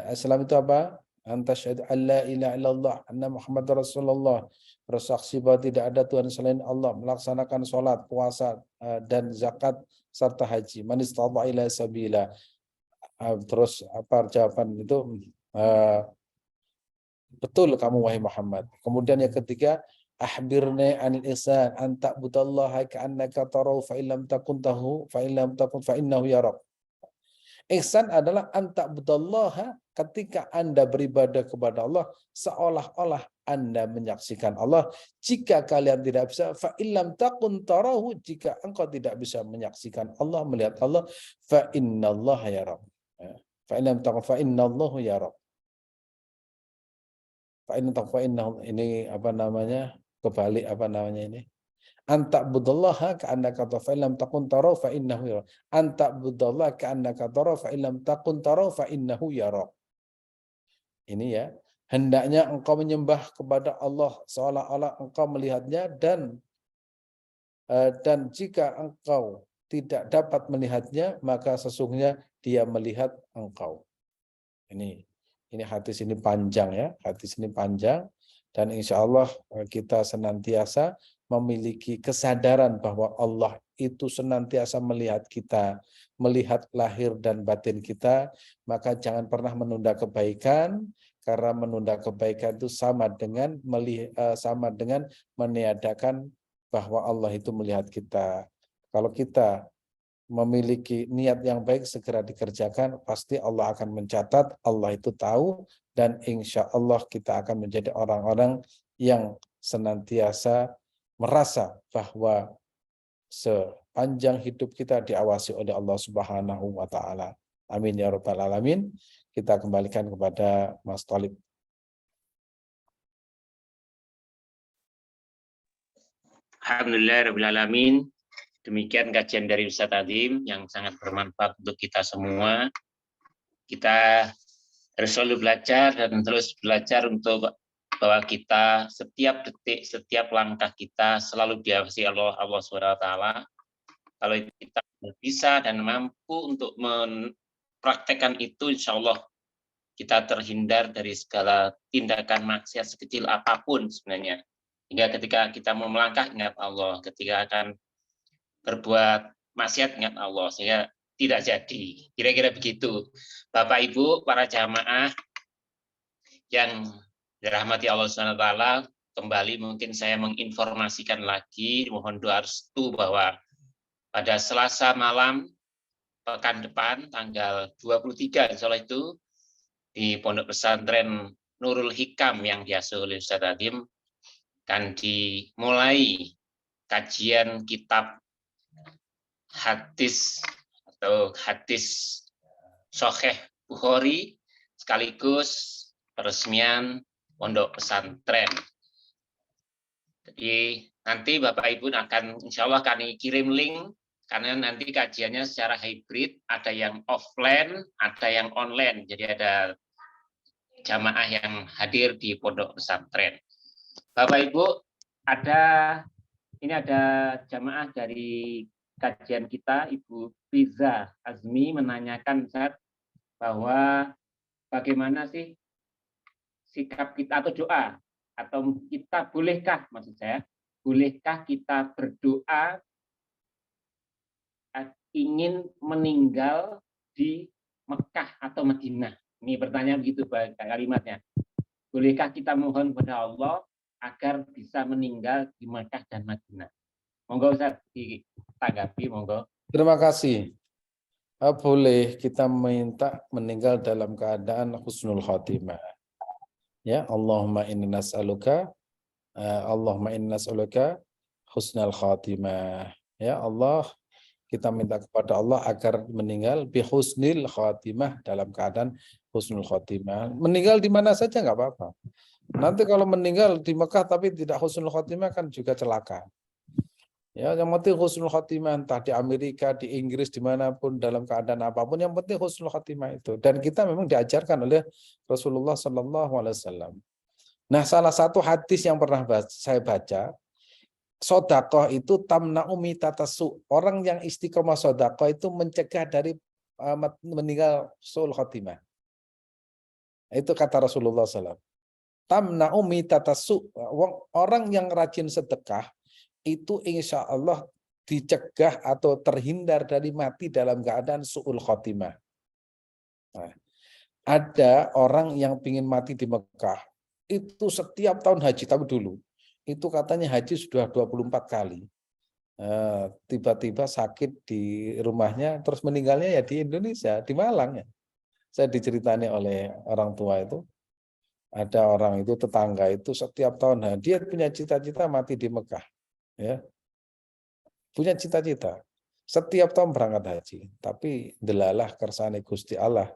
Islam itu apa? Anta syahadu an la ilaha illallah anna Muhammadar Rasulullah. Bersaksi bahwa tidak ada Tuhan selain Allah, melaksanakan sholat, puasa, dan zakat serta haji. Man istata'a ila sabila. Terus apa jawaban itu? Betul kamu wahai Muhammad. Kemudian yang ketiga, akhbirni anil ihsan anta budallaha ka'annaka tarahu fa illam takun tahu fa illam takun fa innahu yarak. Ihsan adalah anta budallaha, ketika Anda beribadah kepada Allah seolah-olah Anda menyaksikan Allah. Jika kalian tidak bisa, fa illam takun tarahu, jika engkau tidak bisa menyaksikan Allah, melihat Allah, fa innallaha yarak. Fa illam takun fa innallahu yarak. Ini apa namanya, kebalik apa namanya ini, anta budallaha ka'annaka tara fa illam takun tara fa innahu yara, anta budallaha ka'annaka tara fa illam takun tara fa innahu yara. Ini ya, hendaknya engkau menyembah kepada Allah seolah-olah engkau melihatnya, dan jika engkau tidak dapat melihatnya maka sesungguhnya dia melihat engkau. Ini hadis ini panjang ya, hadis ini panjang, dan insya Allah kita senantiasa memiliki kesadaran bahwa Allah itu senantiasa melihat kita, melihat lahir dan batin kita, maka jangan pernah menunda kebaikan, karena menunda kebaikan itu sama dengan meniadakan bahwa Allah itu melihat kita. Kalau kita memiliki niat yang baik segera dikerjakan, pasti Allah akan mencatat, Allah itu tahu, dan insya Allah kita akan menjadi orang-orang yang senantiasa merasa bahwa sepanjang hidup kita diawasi oleh Allah Subhanahu wa taala. Amin ya rabbal alamin. Kita kembalikan kepada Mas Thalib. Alhamdulillahirabbil alamin. Demikian kajian dari Ustaz Adim yang sangat bermanfaat untuk kita semua. Kita harus selalu belajar dan terus belajar untuk bahwa kita setiap detik, setiap langkah kita selalu diawasi Allah SWT. Kalau kita bisa dan mampu untuk mempraktekkan itu, insya Allah kita terhindar dari segala tindakan maksiat sekecil apapun sebenarnya. Hingga ketika kita mau melangkah, ingat Allah. Ketika akan berbuat maksiat, ingat Allah, sehingga tidak jadi. Kira-kira begitu. Bapak Ibu, para jamaah yang dirahmati Allah SWT, kembali mungkin saya menginformasikan lagi, mohon doa restu bahwa pada Selasa malam pekan depan, tanggal 23, insya Allah itu, di Pondok Pesantren Nurul Hikam yang diasuh oleh Ustaz Adim, akan dimulai kajian kitab hadis atau hadis Sahih Bukhari, sekaligus peresmian pondok pesantren. Jadi nanti Bapak Ibu akan, insya Allah kami kirim link karena nanti kajiannya secara hybrid, ada yang offline, ada yang online. Jadi ada jamaah yang hadir di pondok pesantren. Bapak Ibu, ini ada jamaah dari kajian kita, Ibu Riza Azmi menanyakan, Ustaz, bahwa bagaimana sih sikap kita atau doa, atau kita bolehkah, maksud saya, bolehkah kita berdoa ingin meninggal di Mekah atau Madinah? Ini pertanyaan begitu kalimatnya. Bolehkah kita mohon kepada Allah agar bisa meninggal di Mekah dan Madinah? Monggo Ustaz ditanggapi, monggo. Terima kasih. Boleh kita minta meninggal dalam keadaan husnul khotimah. Ya, Allahumma inna nas'aluka husnul khotimah. Ya Allah, kita minta kepada Allah agar meninggal bi husnil khotimah, dalam keadaan husnul khotimah. Meninggal di mana saja nggak apa-apa. Nanti kalau meninggal di Mekah tapi tidak husnul khotimah kan juga celaka. Ya, yang penting husnul khotimah, entah di Amerika, di Inggris, dimanapun, dalam keadaan apapun, yang penting husnul khotimah itu. Dan kita memang diajarkan oleh Rasulullah SAW. Nah, salah satu hadis yang pernah saya baca, sodakoh itu tamna'u mitatasu. Orang yang istiqomah sodakoh itu mencegah dari meninggal su'ul khotimah. Itu kata Rasulullah SAW. Tamna'u mitatasu. Orang yang rajin sedekah, itu insya Allah dicegah atau terhindar dari mati dalam keadaan su'ul khotimah. Nah, ada orang yang ingin mati di Mekah, itu setiap tahun haji, tapi dulu, itu katanya haji sudah 24 kali. Tiba-tiba sakit di rumahnya, terus meninggalnya ya di Indonesia, di Malang ya. Saya diceritani oleh orang tua itu, ada orang itu tetangga itu setiap tahun, dia punya cita-cita mati di Mekah. Ya, punya cita-cita setiap tahun berangkat haji, tapi delalah kersane Gusti Allah,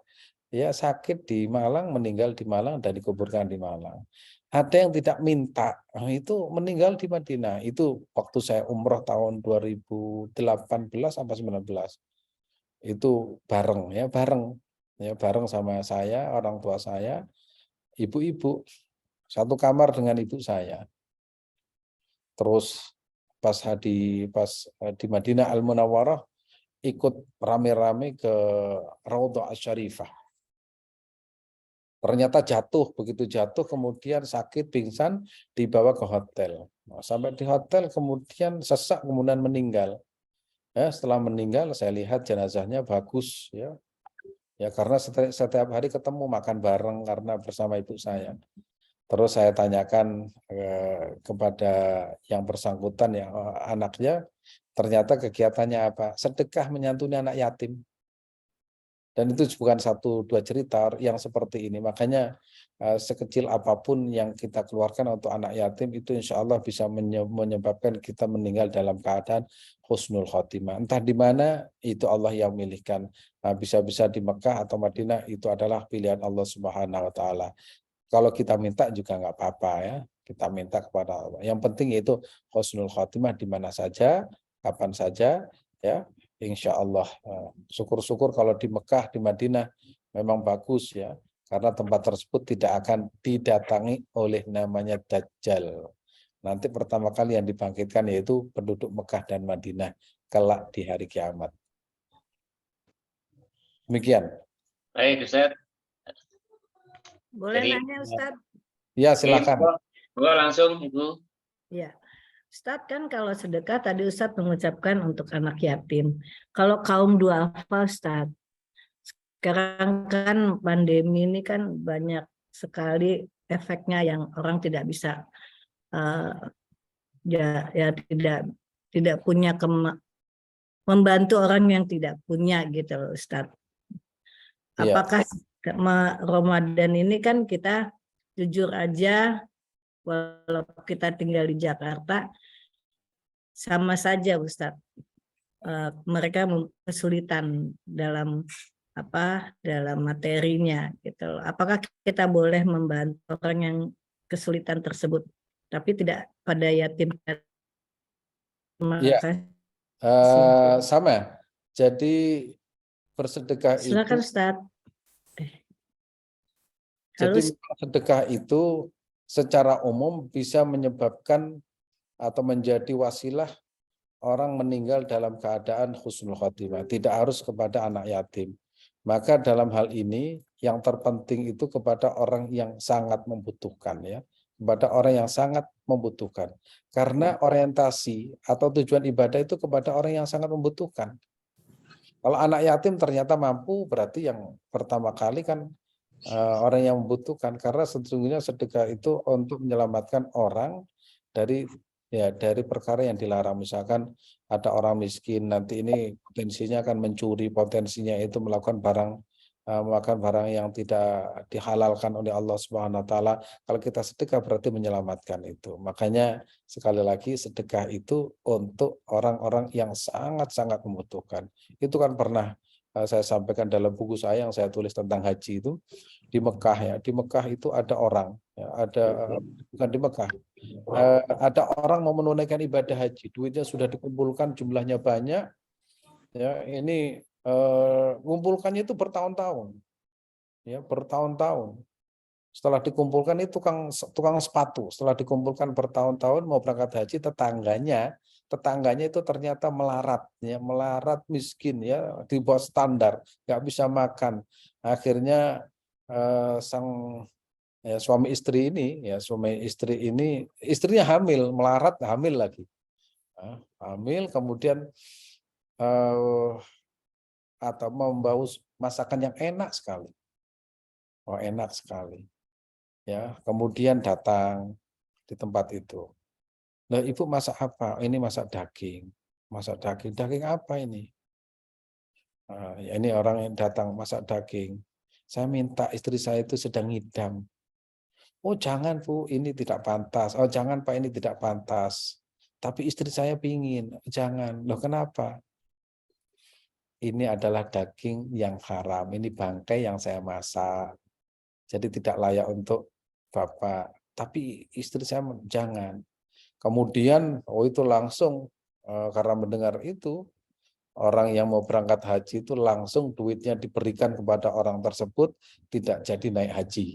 ya sakit di Malang, meninggal di Malang, dan dikuburkan di Malang. Ada yang tidak minta, itu meninggal di Madinah. Itu waktu saya umroh tahun 2018 sampai 19, itu bareng bareng sama saya, orang tua saya, ibu-ibu, satu kamar dengan ibu saya. Terus pas di Madinah Al-Munawwarah ikut rame-rame ke Raudhah Asy-Syarifah. Ternyata begitu jatuh kemudian sakit, pingsan, dibawa ke hotel. Nah, sampai di hotel kemudian sesak, kemudian meninggal. Ya, setelah meninggal saya lihat jenazahnya bagus, ya. Ya karena setiap hari ketemu, makan bareng karena bersama ibu saya. Terus saya tanyakan kepada yang bersangkutan, yang anaknya, ternyata kegiatannya apa? Sedekah menyantuni anak yatim. Dan itu bukan 1-2 cerita yang seperti ini. Makanya sekecil apapun yang kita keluarkan untuk anak yatim, itu insya Allah bisa menyebabkan kita meninggal dalam keadaan husnul khotimah. Entah di mana, itu Allah yang milihkan. Bisa-bisa di Mekah atau Madinah, itu adalah pilihan Allah Subhanahu wa Ta'ala. Kalau kita minta juga nggak apa-apa, ya. Kita minta kepada Allah. Yang penting itu husnul khotimah di mana saja, kapan saja, ya. Insya Allah. Syukur-syukur kalau di Mekah, di Madinah memang bagus, ya. Karena tempat tersebut tidak akan didatangi oleh namanya Dajjal. Nanti pertama kali yang dibangkitkan yaitu penduduk Mekah dan Madinah kelak di hari kiamat. Demikian. Baik, Ustaz. Boleh nanya, Ustaz? Ya, silakan. Langsung, Ibu. Ya, Ustaz, kan kalau sedekah tadi Ustaz mengucapkan untuk anak yatim. Kalau kaum duafa, Ustaz, sekarang kan pandemi ini kan banyak sekali efeknya yang orang tidak bisa tidak punya membantu orang yang tidak punya gitu loh, Ustaz. Apakah Ramadan ini kan kita jujur aja, walau kita tinggal di Jakarta, sama saja Ustadz, mereka kesulitan dalam materinya gitu. Apakah kita boleh membantu orang yang kesulitan tersebut, tapi tidak pada yatim? Terima kasih. Sama. Jadi bersedekah Silakan itu, Ustaz. jadi Halo. sedekah itu secara umum bisa menyebabkan atau menjadi wasilah orang meninggal dalam keadaan husnul khotimah, tidak harus kepada anak yatim. Maka dalam hal ini yang terpenting itu kepada orang yang sangat membutuhkan, ya, kepada orang yang sangat membutuhkan. Karena orientasi atau tujuan ibadah itu kepada orang yang sangat membutuhkan. Kalau anak yatim ternyata mampu, berarti yang pertama kali kan orang yang membutuhkan, karena sesungguhnya sedekah itu untuk menyelamatkan orang dari perkara yang dilarang. Misalkan ada orang miskin, nanti ini potensinya akan mencuri, potensinya itu melakukan barang yang tidak dihalalkan oleh Allah Subhanahu wa taala. Kalau kita sedekah berarti menyelamatkan itu. Makanya sekali lagi sedekah itu untuk orang-orang yang sangat-sangat membutuhkan. Itu kan pernah saya sampaikan dalam buku saya yang saya tulis tentang haji itu. Di Mekah, ya, di Mekah itu ada orang, ya, bukan di Mekah, ada orang mau menunaikan ibadah haji, duitnya sudah dikumpulkan, jumlahnya banyak, ya, ini ngumpulkannya itu bertahun-tahun, ya, bertahun-tahun. Setelah dikumpulkan itu tukang sepatu, setelah dikumpulkan bertahun-tahun mau berangkat haji, tetangganya itu ternyata melarat, ya, melarat, miskin, ya, di bawah standar, nggak bisa makan. Akhirnya suami istri ini, istrinya hamil, melarat, hamil lagi, hamil, kemudian atau membawa masakan yang enak sekali, enak sekali, ya, kemudian datang di tempat itu. Nah, ibu masak apa? Ini masak daging. Masak daging. Daging apa ini? Ya, ini orang yang datang masak daging. Saya minta, istri saya itu sedang ngidam. Oh jangan Bu, ini tidak pantas. Oh jangan Pak, ini tidak pantas. Tapi istri saya pingin. Jangan. Loh kenapa? Ini adalah daging yang haram. Ini bangkai yang saya masak. Jadi tidak layak untuk Bapak. Tapi istri saya jangan. Kemudian, itu langsung karena mendengar itu, orang yang mau berangkat haji itu langsung duitnya diberikan kepada orang tersebut, tidak jadi naik haji.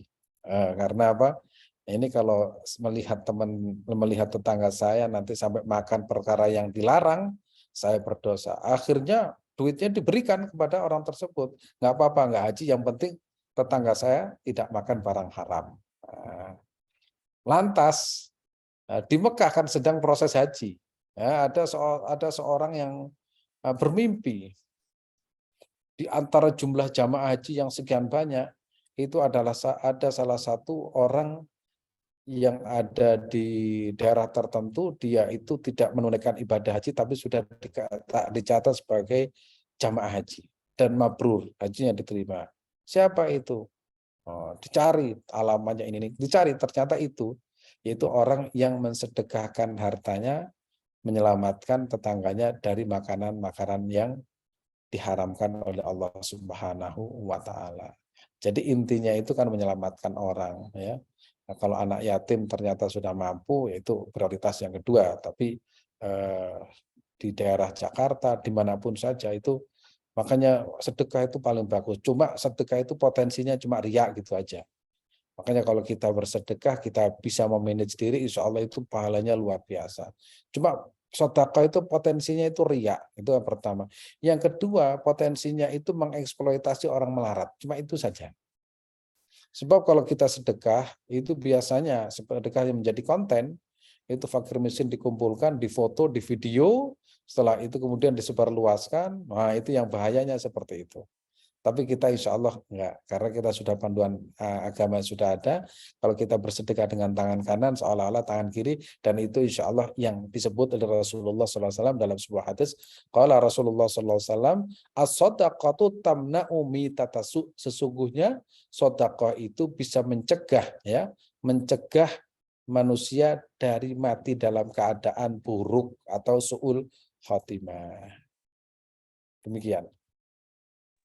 Karena apa? Ini kalau melihat tetangga saya nanti sampai makan perkara yang dilarang, saya berdosa. Akhirnya duitnya diberikan kepada orang tersebut. Nggak apa-apa, nggak haji, yang penting tetangga saya tidak makan barang haram. Lantas, di Mekah kan sedang proses haji. Ya, ada seorang yang bermimpi di antara jumlah jamaah haji yang sekian banyak, itu adalah ada salah satu orang yang ada di daerah tertentu, dia itu tidak menunaikan ibadah haji tapi sudah dicatat sebagai jamaah haji dan mabrur, hajinya diterima. Siapa itu? Dicari alamatnya, ini dicari, ternyata itu yaitu orang yang mensedekahkan hartanya menyelamatkan tetangganya dari makanan-makanan yang diharamkan oleh Allah Subhanahu wa taala. Jadi intinya itu kan menyelamatkan orang, ya. Nah, kalau anak yatim ternyata sudah mampu, yaitu prioritas yang kedua, tapi di daerah Jakarta dimanapun saja itu, makanya sedekah itu paling bagus. Cuma sedekah itu potensinya cuma riya gitu aja. Makanya kalau kita bersedekah, kita bisa memanage diri, insya Allah itu pahalanya luar biasa. Cuma sedekah itu potensinya itu riya, itu yang pertama. Yang kedua, potensinya itu mengeksploitasi orang melarat. Cuma itu saja. Sebab kalau kita sedekah, itu biasanya sedekah yang menjadi konten, itu fakir miskin dikumpulkan, difoto, di video, setelah itu kemudian disebarluaskan, nah itu yang bahayanya seperti itu. Tapi kita insya Allah enggak, karena kita sudah panduan agama sudah ada. Kalau kita bersedekah dengan tangan kanan, seolah-olah tangan kiri, dan itu insya Allah yang disebut oleh Rasulullah SAW dalam sebuah hadis. Qala Rasulullah SAW, as-sadaqatu tamna'u mitatasu. Sesungguhnya sedekah itu bisa mencegah, ya, mencegah manusia dari mati dalam keadaan buruk atau su'ul khotimah. Demikian.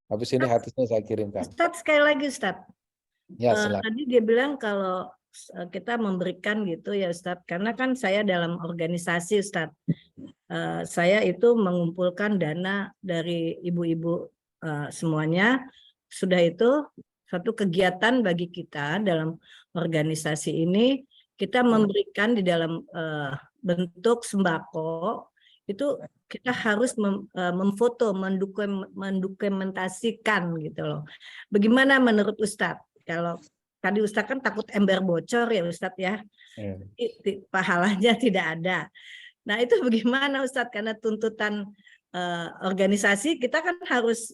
Habis ini hadisnya saya kirimkan. Ustadz, sekali lagi Ustadz. Ya, silakan. Tadi dia bilang kalau kita memberikan gitu ya Ustadz, karena kan saya dalam organisasi Ustadz. saya itu mengumpulkan dana dari ibu-ibu semuanya. Sudah itu satu kegiatan bagi kita dalam organisasi ini, kita memberikan di dalam bentuk sembako, itu kita harus memfoto, mendokumentasikan gitu loh. Bagaimana menurut Ustadz? Kalau tadi Ustadz kan takut ember bocor ya Ustadz ya, pahalanya tidak ada. Nah itu bagaimana Ustadz? Karena tuntutan organisasi kita kan harus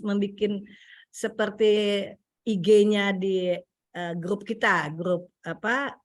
membuat seperti IG-nya di grup kita, grup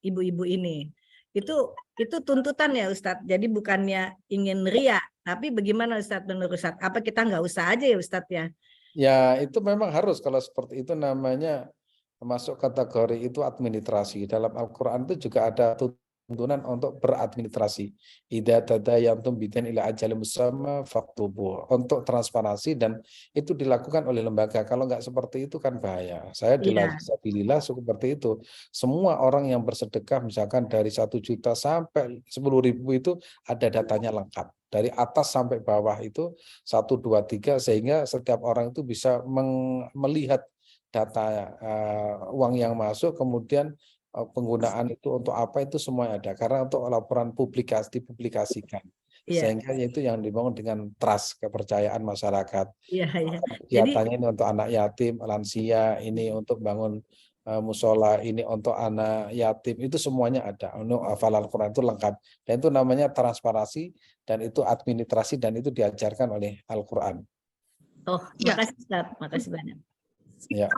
ibu-ibu ini. Itu tuntutan ya Ustadz. Jadi bukannya ingin ria, tapi bagaimana Ustadz menurut Ustadz? Apa kita nggak usah aja ya Ustadz ya? Ya itu memang harus, kalau seperti itu namanya masuk kategori itu administrasi. Dalam Al-Quran itu juga ada tuntunan untuk beradministrasi. Idza tadayantum bidain ila ajalin musamma faktubuh. Untuk transparansi, dan itu dilakukan oleh lembaga. Kalau nggak seperti itu kan bahaya. Saya di Sabilillah seperti itu. Semua orang yang bersedekah misalkan dari 1 juta sampai 10.000 itu ada datanya lengkap. Dari atas sampai bawah itu 1, 2, 3, sehingga setiap orang itu bisa melihat data uang yang masuk, kemudian penggunaan itu untuk apa, itu semua ada. Karena untuk laporan dipublikasikan. Sehingga itu yang dibangun dengan trust, kepercayaan masyarakat. Kegiatannya ini untuk anak yatim, lansia, ini untuk bangun musola, ini untuk anak yatim, itu semuanya ada. Untuk hafal Al-Quran itu lengkap. Dan itu namanya transparansi, dan itu administrasi, dan itu diajarkan oleh Al-Quran. Oh, makasih Ustaz, makasih banyak. Ya.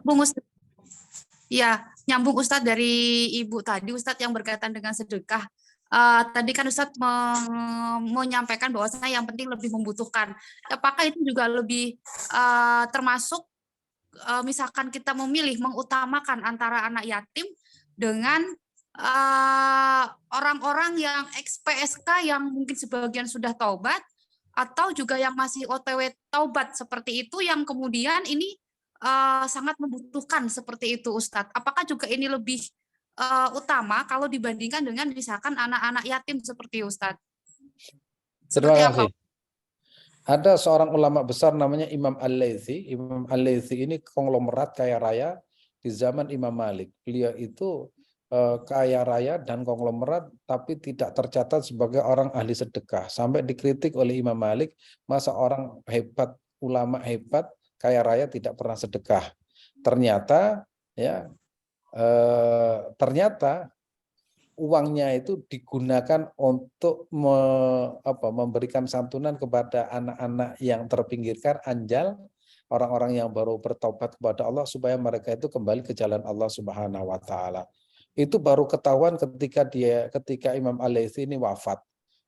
Ya, nyambung Ustadz dari Ibu tadi, Ustadz yang berkaitan dengan sedekah. Tadi kan Ustadz menyampaikan bahwasanya yang penting lebih membutuhkan. Apakah itu juga lebih termasuk misalkan kita memilih mengutamakan antara anak yatim dengan orang-orang yang ex-PSK yang mungkin sebagian sudah taubat, atau juga yang masih OTW taubat seperti itu, yang kemudian ini sangat membutuhkan seperti itu Ustadz. Apakah juga ini lebih utama kalau dibandingkan dengan misalkan anak-anak yatim seperti Ustadz? Seperti apa? Ada seorang ulama besar namanya Imam Al-Laythi. Imam Al-Laythi ini konglomerat kaya raya di zaman Imam Malik. Beliau itu kaya raya dan konglomerat, tapi tidak tercatat sebagai orang ahli sedekah. Sampai dikritik oleh Imam Malik, masa orang hebat, ulama hebat, kaya raya tidak pernah sedekah. Ternyata ternyata uangnya itu digunakan untuk memberikan santunan kepada anak-anak yang terpinggirkan, anjal, orang-orang yang baru bertobat kepada Allah, supaya mereka itu kembali ke jalan Allah Subhanahu wa taala. Itu baru ketahuan ketika Imam Al-Laythi ini wafat.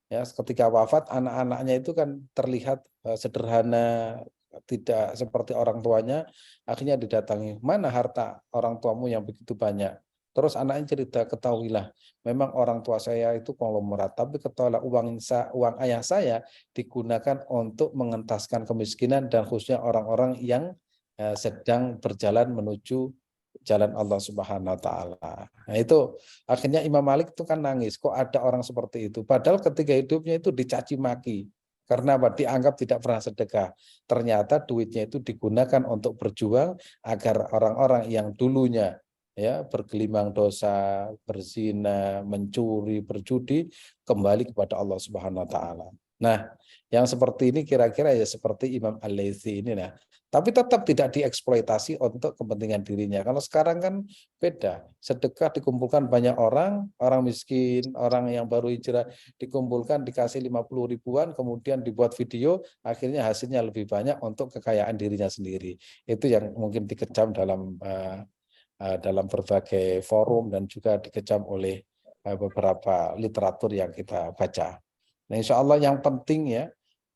Ya, ketika wafat, anak-anaknya itu kan terlihat sederhana, tidak seperti orang tuanya. Akhirnya didatangi, mana harta orang tuamu yang begitu banyak? Terus anaknya cerita, ketahuilah, memang orang tua saya itu konglomerat, tapi ketahuilah uang ayah saya digunakan untuk mengentaskan kemiskinan, dan khususnya orang-orang yang sedang berjalan menuju jalan Allah Subhanahu wa taala. Nah, itu akhirnya Imam Malik itu kan nangis, kok ada orang seperti itu, padahal ketika hidupnya itu dicaci maki. Karena apa? Dianggap tidak pernah sedekah. Ternyata duitnya itu digunakan untuk berjuang agar orang-orang yang dulunya bergelimang dosa, berzina, mencuri, berjudi, kembali kepada Allah Subhanahu wa taala. Nah, yang seperti ini kira-kira ya seperti Imam Al-Laythi ini. Nah, tapi tetap tidak dieksploitasi untuk kepentingan dirinya. Kalau sekarang kan beda. Sedekah dikumpulkan banyak orang miskin, orang yang baru hijrah dikumpulkan, dikasih 50 ribuan, kemudian dibuat video, akhirnya hasilnya lebih banyak untuk kekayaan dirinya sendiri. Itu yang mungkin dikecam dalam berbagai forum, dan juga dikecam oleh beberapa literatur yang kita baca. Nah, insya Allah yang penting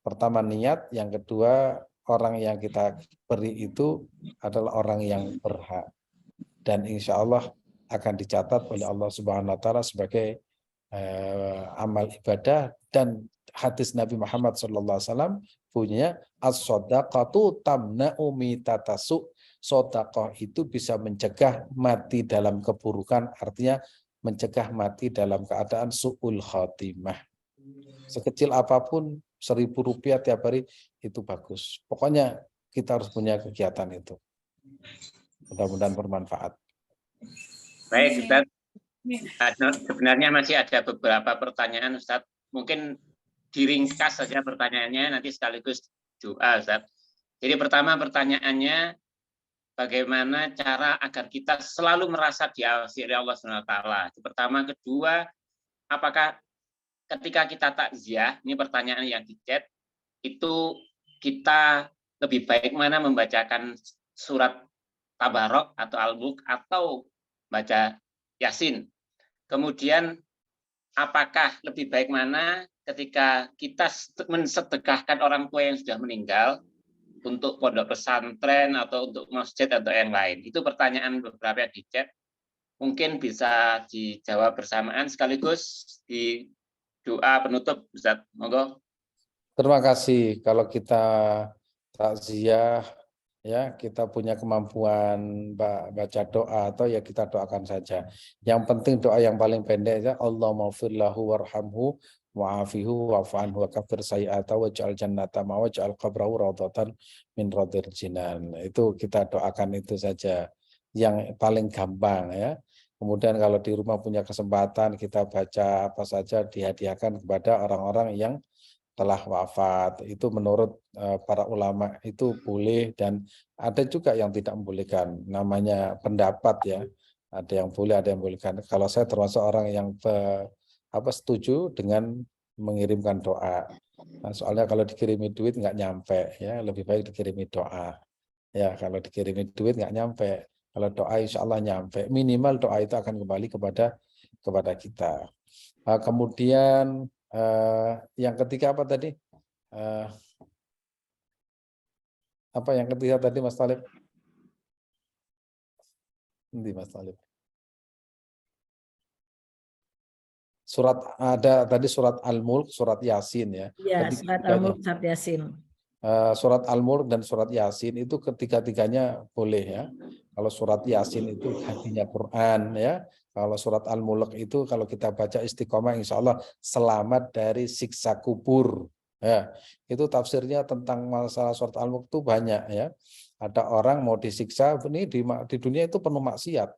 pertama niat, yang kedua orang yang kita beri itu adalah orang yang berhak, dan insya Allah akan dicatat oleh Allah Subhanahu wa taala sebagai amal ibadah. Dan hadis Nabi Muhammad SAW punya as-shadaqatu tamna'u mitatasu. Sedekah itu bisa mencegah mati dalam keburukan, artinya mencegah mati dalam keadaan su'ul khatimah. Sekecil apapun, Rp1.000 tiap hari itu bagus. Pokoknya kita harus punya kegiatan itu. Mudah-mudahan bermanfaat. Baik, Ustaz. Sebenarnya masih ada beberapa pertanyaan, Ustaz. Mungkin diringkas saja pertanyaannya, nanti sekaligus doa, Ustaz. Jadi pertama pertanyaannya, bagaimana cara agar kita selalu merasa diawasi oleh Allah SWT? Itu pertama. Kedua, apakah ketika kita takziah, ini pertanyaan yang di chat, itu kita lebih baik mana membacakan surat Tabarok atau Al-Mulk atau baca Yasin? Kemudian apakah lebih baik mana ketika kita mensedekahkan orang tua yang sudah meninggal untuk pondok pesantren atau untuk masjid atau yang lain? Itu pertanyaan beberapa di chat. Mungkin bisa dijawab bersamaan sekaligus di doa penutup, Ustaz. Monggo. Terima kasih. Kalau kita takziah, ya kita punya kemampuan baca doa atau ya kita doakan saja. Yang penting doa yang paling pendek ya, Allahumma ighfir lahu warhamhu wa'afihu wa'fu wa kaffir sayyi'atahu waj'al jannata ma waj'al qabrahu rawdatan min radhil jinan. Itu kita doakan itu saja. Yang paling gampang ya. Kemudian kalau di rumah punya kesempatan kita baca apa saja dihadiahkan kepada orang-orang yang telah wafat. Itu menurut para ulama itu boleh, dan ada juga yang tidak membolehkan, namanya pendapat ya, ada yang boleh ada yang bolehkan. Kalau saya termasuk orang yang setuju dengan mengirimkan doa. Nah, soalnya kalau dikirimi duit nggak nyampe ya, lebih baik dikirimi doa ya. Kalau dikirimi duit nggak nyampe, kalau doa insya Allah nyampe. Minimal doa itu akan kembali kepada kita. Kemudian yang ketiga apa tadi? Apa yang ketiga tadi, Mas Talib? Nanti Mas Talib. Surat ada tadi surat Al-Mulk, surat Yasin ya. Ya, surat Al-Mulk, surat Yasin. Surat Al-Mulk dan surat Yasin itu ketiga-tiganya boleh ya. Kalau surat Yasin itu hatinya Quran ya. Kalau surat Al-Mulk itu kalau kita baca istiqomah insya Allah selamat dari siksa kubur. Ya, itu tafsirnya tentang masalah surat Al-Mulk itu banyak ya. Ada orang mau disiksa ini di dunia itu penuh maksiat.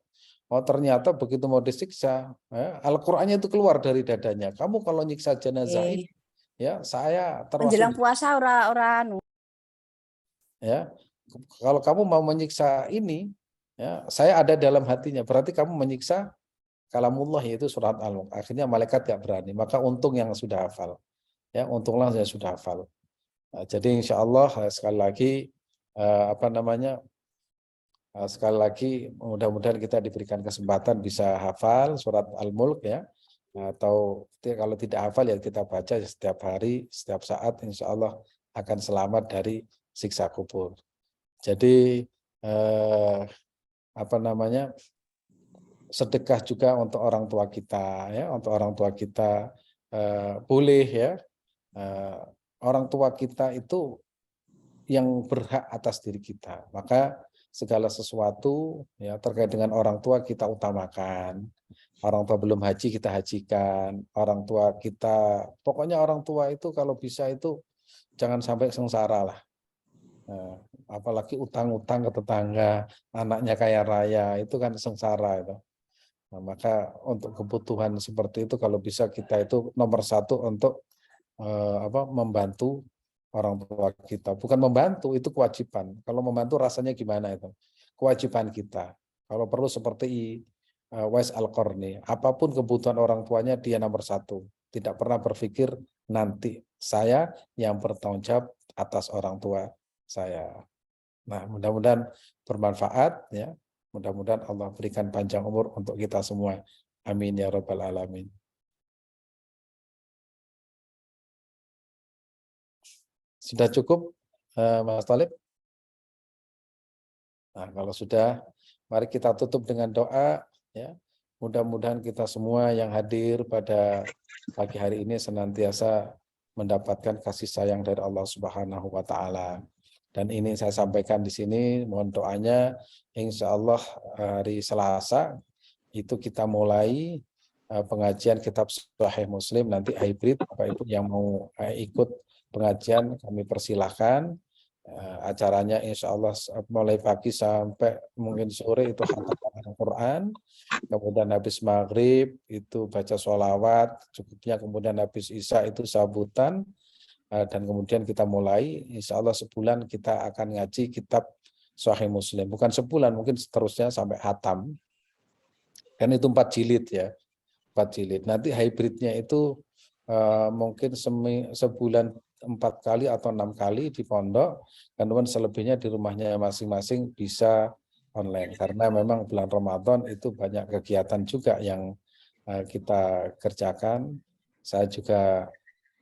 Oh ternyata begitu mau disiksa, ya, Al-Qur'annya itu keluar dari dadanya. Kamu kalau nyiksa jenazah ini, ya saya termasuk menjelang puasa orang ya. Kalau kamu mau menyiksa ini, ya saya ada dalam hatinya. Berarti kamu menyiksa kalamullah, yaitu surat Al-Mulk. Akhirnya malaikat gak berani. Maka untung yang sudah hafal. Ya, untunglah yang sudah hafal. Nah, jadi insya Allah sekali lagi sekali lagi mudah-mudahan kita diberikan kesempatan bisa hafal surat Al-Mulk ya. Atau kalau tidak hafal ya kita baca setiap hari, setiap saat, insya Allah akan selamat dari siksa kubur. Jadi sedekah juga untuk orang tua kita ya, untuk orang tua kita boleh ya. Orang tua kita itu yang berhak atas diri kita, maka segala sesuatu ya terkait dengan orang tua kita utamakan. Orang tua belum haji kita hajikan, orang tua kita, pokoknya orang tua itu kalau bisa itu jangan sampai sengsara lah. Apalagi utang-utang ke tetangga, anaknya kaya raya, itu kan sengsara itu. Nah, maka untuk kebutuhan seperti itu kalau bisa kita itu nomor satu untuk membantu orang tua kita. Bukan membantu, itu kewajiban. Kalau membantu rasanya gimana itu? Kewajiban kita. Kalau perlu seperti Wais Al-Qarni, apapun kebutuhan orang tuanya dia nomor satu. Tidak pernah berpikir nanti saya yang bertanggung jawab atas orang tua saya. Nah, mudah-mudahan bermanfaat ya. Mudah-mudahan Allah berikan panjang umur untuk kita semua. Amin ya rabbal alamin. Sudah cukup, Mas Talib? Nah, kalau sudah, mari kita tutup dengan doa. Ya, mudah-mudahan kita semua yang hadir pada pagi hari ini senantiasa mendapatkan kasih sayang dari Allah Subhanahu wa Ta'ala. Dan ini saya sampaikan di sini, mohon doanya, insya Allah hari Selasa itu kita mulai pengajian kitab Sahih Muslim nanti hybrid. Bapak Ibu yang mau ikut pengajian kami persilahkan. Acaranya insya Allah mulai pagi sampai mungkin sore itu khatam Al-Quran, kemudian habis maghrib itu baca sholawat cukupnya, kemudian habis isya itu sambutan, dan kemudian kita mulai insya Allah sebulan kita akan ngaji kitab Sahih Muslim, bukan sebulan, mungkin seterusnya sampai khatam, kan itu 4 jilid ya, 4 jilid. Nanti hybridnya itu mungkin sebulan 4 kali atau 6 kali di pondok, kemudian selebihnya di rumahnya masing-masing bisa online, karena memang bulan Ramadan itu banyak kegiatan juga yang kita kerjakan. Saya juga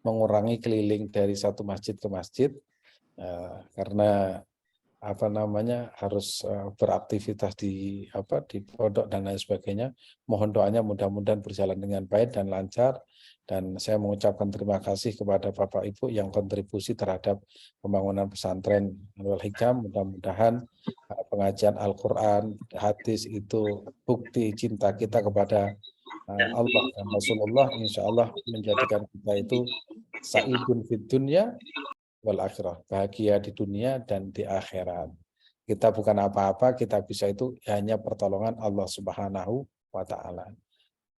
mengurangi keliling dari satu masjid ke masjid karena harus beraktivitas di pondok dan lain sebagainya. Mohon doanya mudah-mudahan berjalan dengan baik dan lancar, dan saya mengucapkan terima kasih kepada Bapak Ibu yang kontribusi terhadap pembangunan pesantren Nurul Hikam. Mudah-mudahan pengajian Al-Quran, hadis itu bukti cinta kita kepada Allah dan Rasulullah, insya Allah menjadikan kita itu sa'idun fid dunya wal akhirah, bahagia di dunia dan di akhirat. Kita bukan apa-apa, kita bisa itu hanya pertolongan Allah Subhanahu wa taala.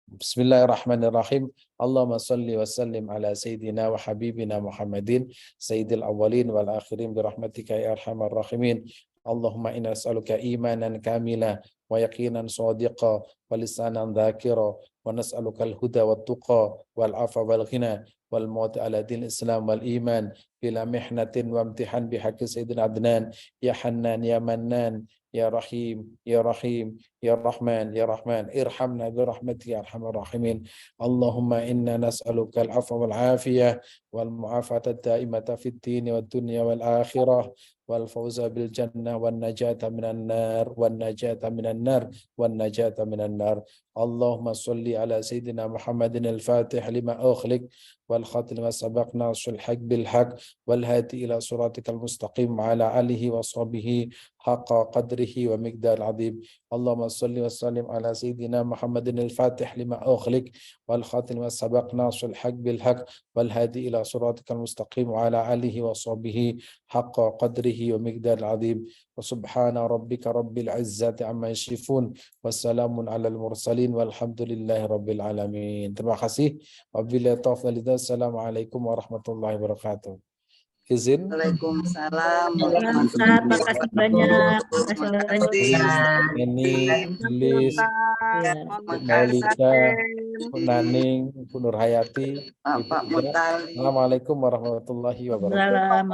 Bismillahirrahmanirrahim. Allahumma salli wa sallim ala sayyidina wa habibina Muhammadin sayyidil awwalin wal akhirin bi rahmatika ya arhamar rahimin. Allahumma inna nas'aluka imanan kamila wa yaqinan shadiqa wa lisanan dhakira wa nas'aluka al-huda wat tuqa wal afa wal ghina wal maut ala din Islam wal iman bila mihnatin wa imtihan bihaqqi sayyidina Adnan ya Hannan ya Mannan ya Rahim ya Rahim ya Rahman ya Rahman irhamna bi rahmatika ya arhamar rahimin. Allahumma inna nas'aluka al-'afwa wal 'afiyah wal mu'afata ad-da'imata fid din wad dunya wal akhirah wal fawza bil jannah wan najata minan nar wan najata minan nar wan najata minan nar. Allahumma shalli ala sayyidina Muhammadin al-Fatih lima ughliq wal khatim lima sabaq nasrul haq bil haq wal hadi ila siratikal mustaqim wa ala alihi wa sahbihi haqqa qadrihi wa miqdar azim. Allahumma shalli wa sallim ala sayyidina Muhammadin al-Fatih lima ughliq wal khatim lima sabaq nasrul haq bil haq wal hadi ila siratikal mustaqim wa ala alihi wa sahbihi haqqa qadrihi wa miqdar azim. Wa subhana rabbika rabbil izzati amma yasifun wa salamun alal mursalin walhamdulillahi rabbil alamin. Terima kasih. Wabillahi taufiq. Assalamualaikum warahmatullahi wabarakatuh. Izin. Waalaikumsalam. Ustaz, makasih banyak. Ini Liz, Maulida, Bu Naning, Bu Nur Hayati, Pak Mutali. Assalamualaikum warahmatullahi wabarakatuh. Waalaikumsalam.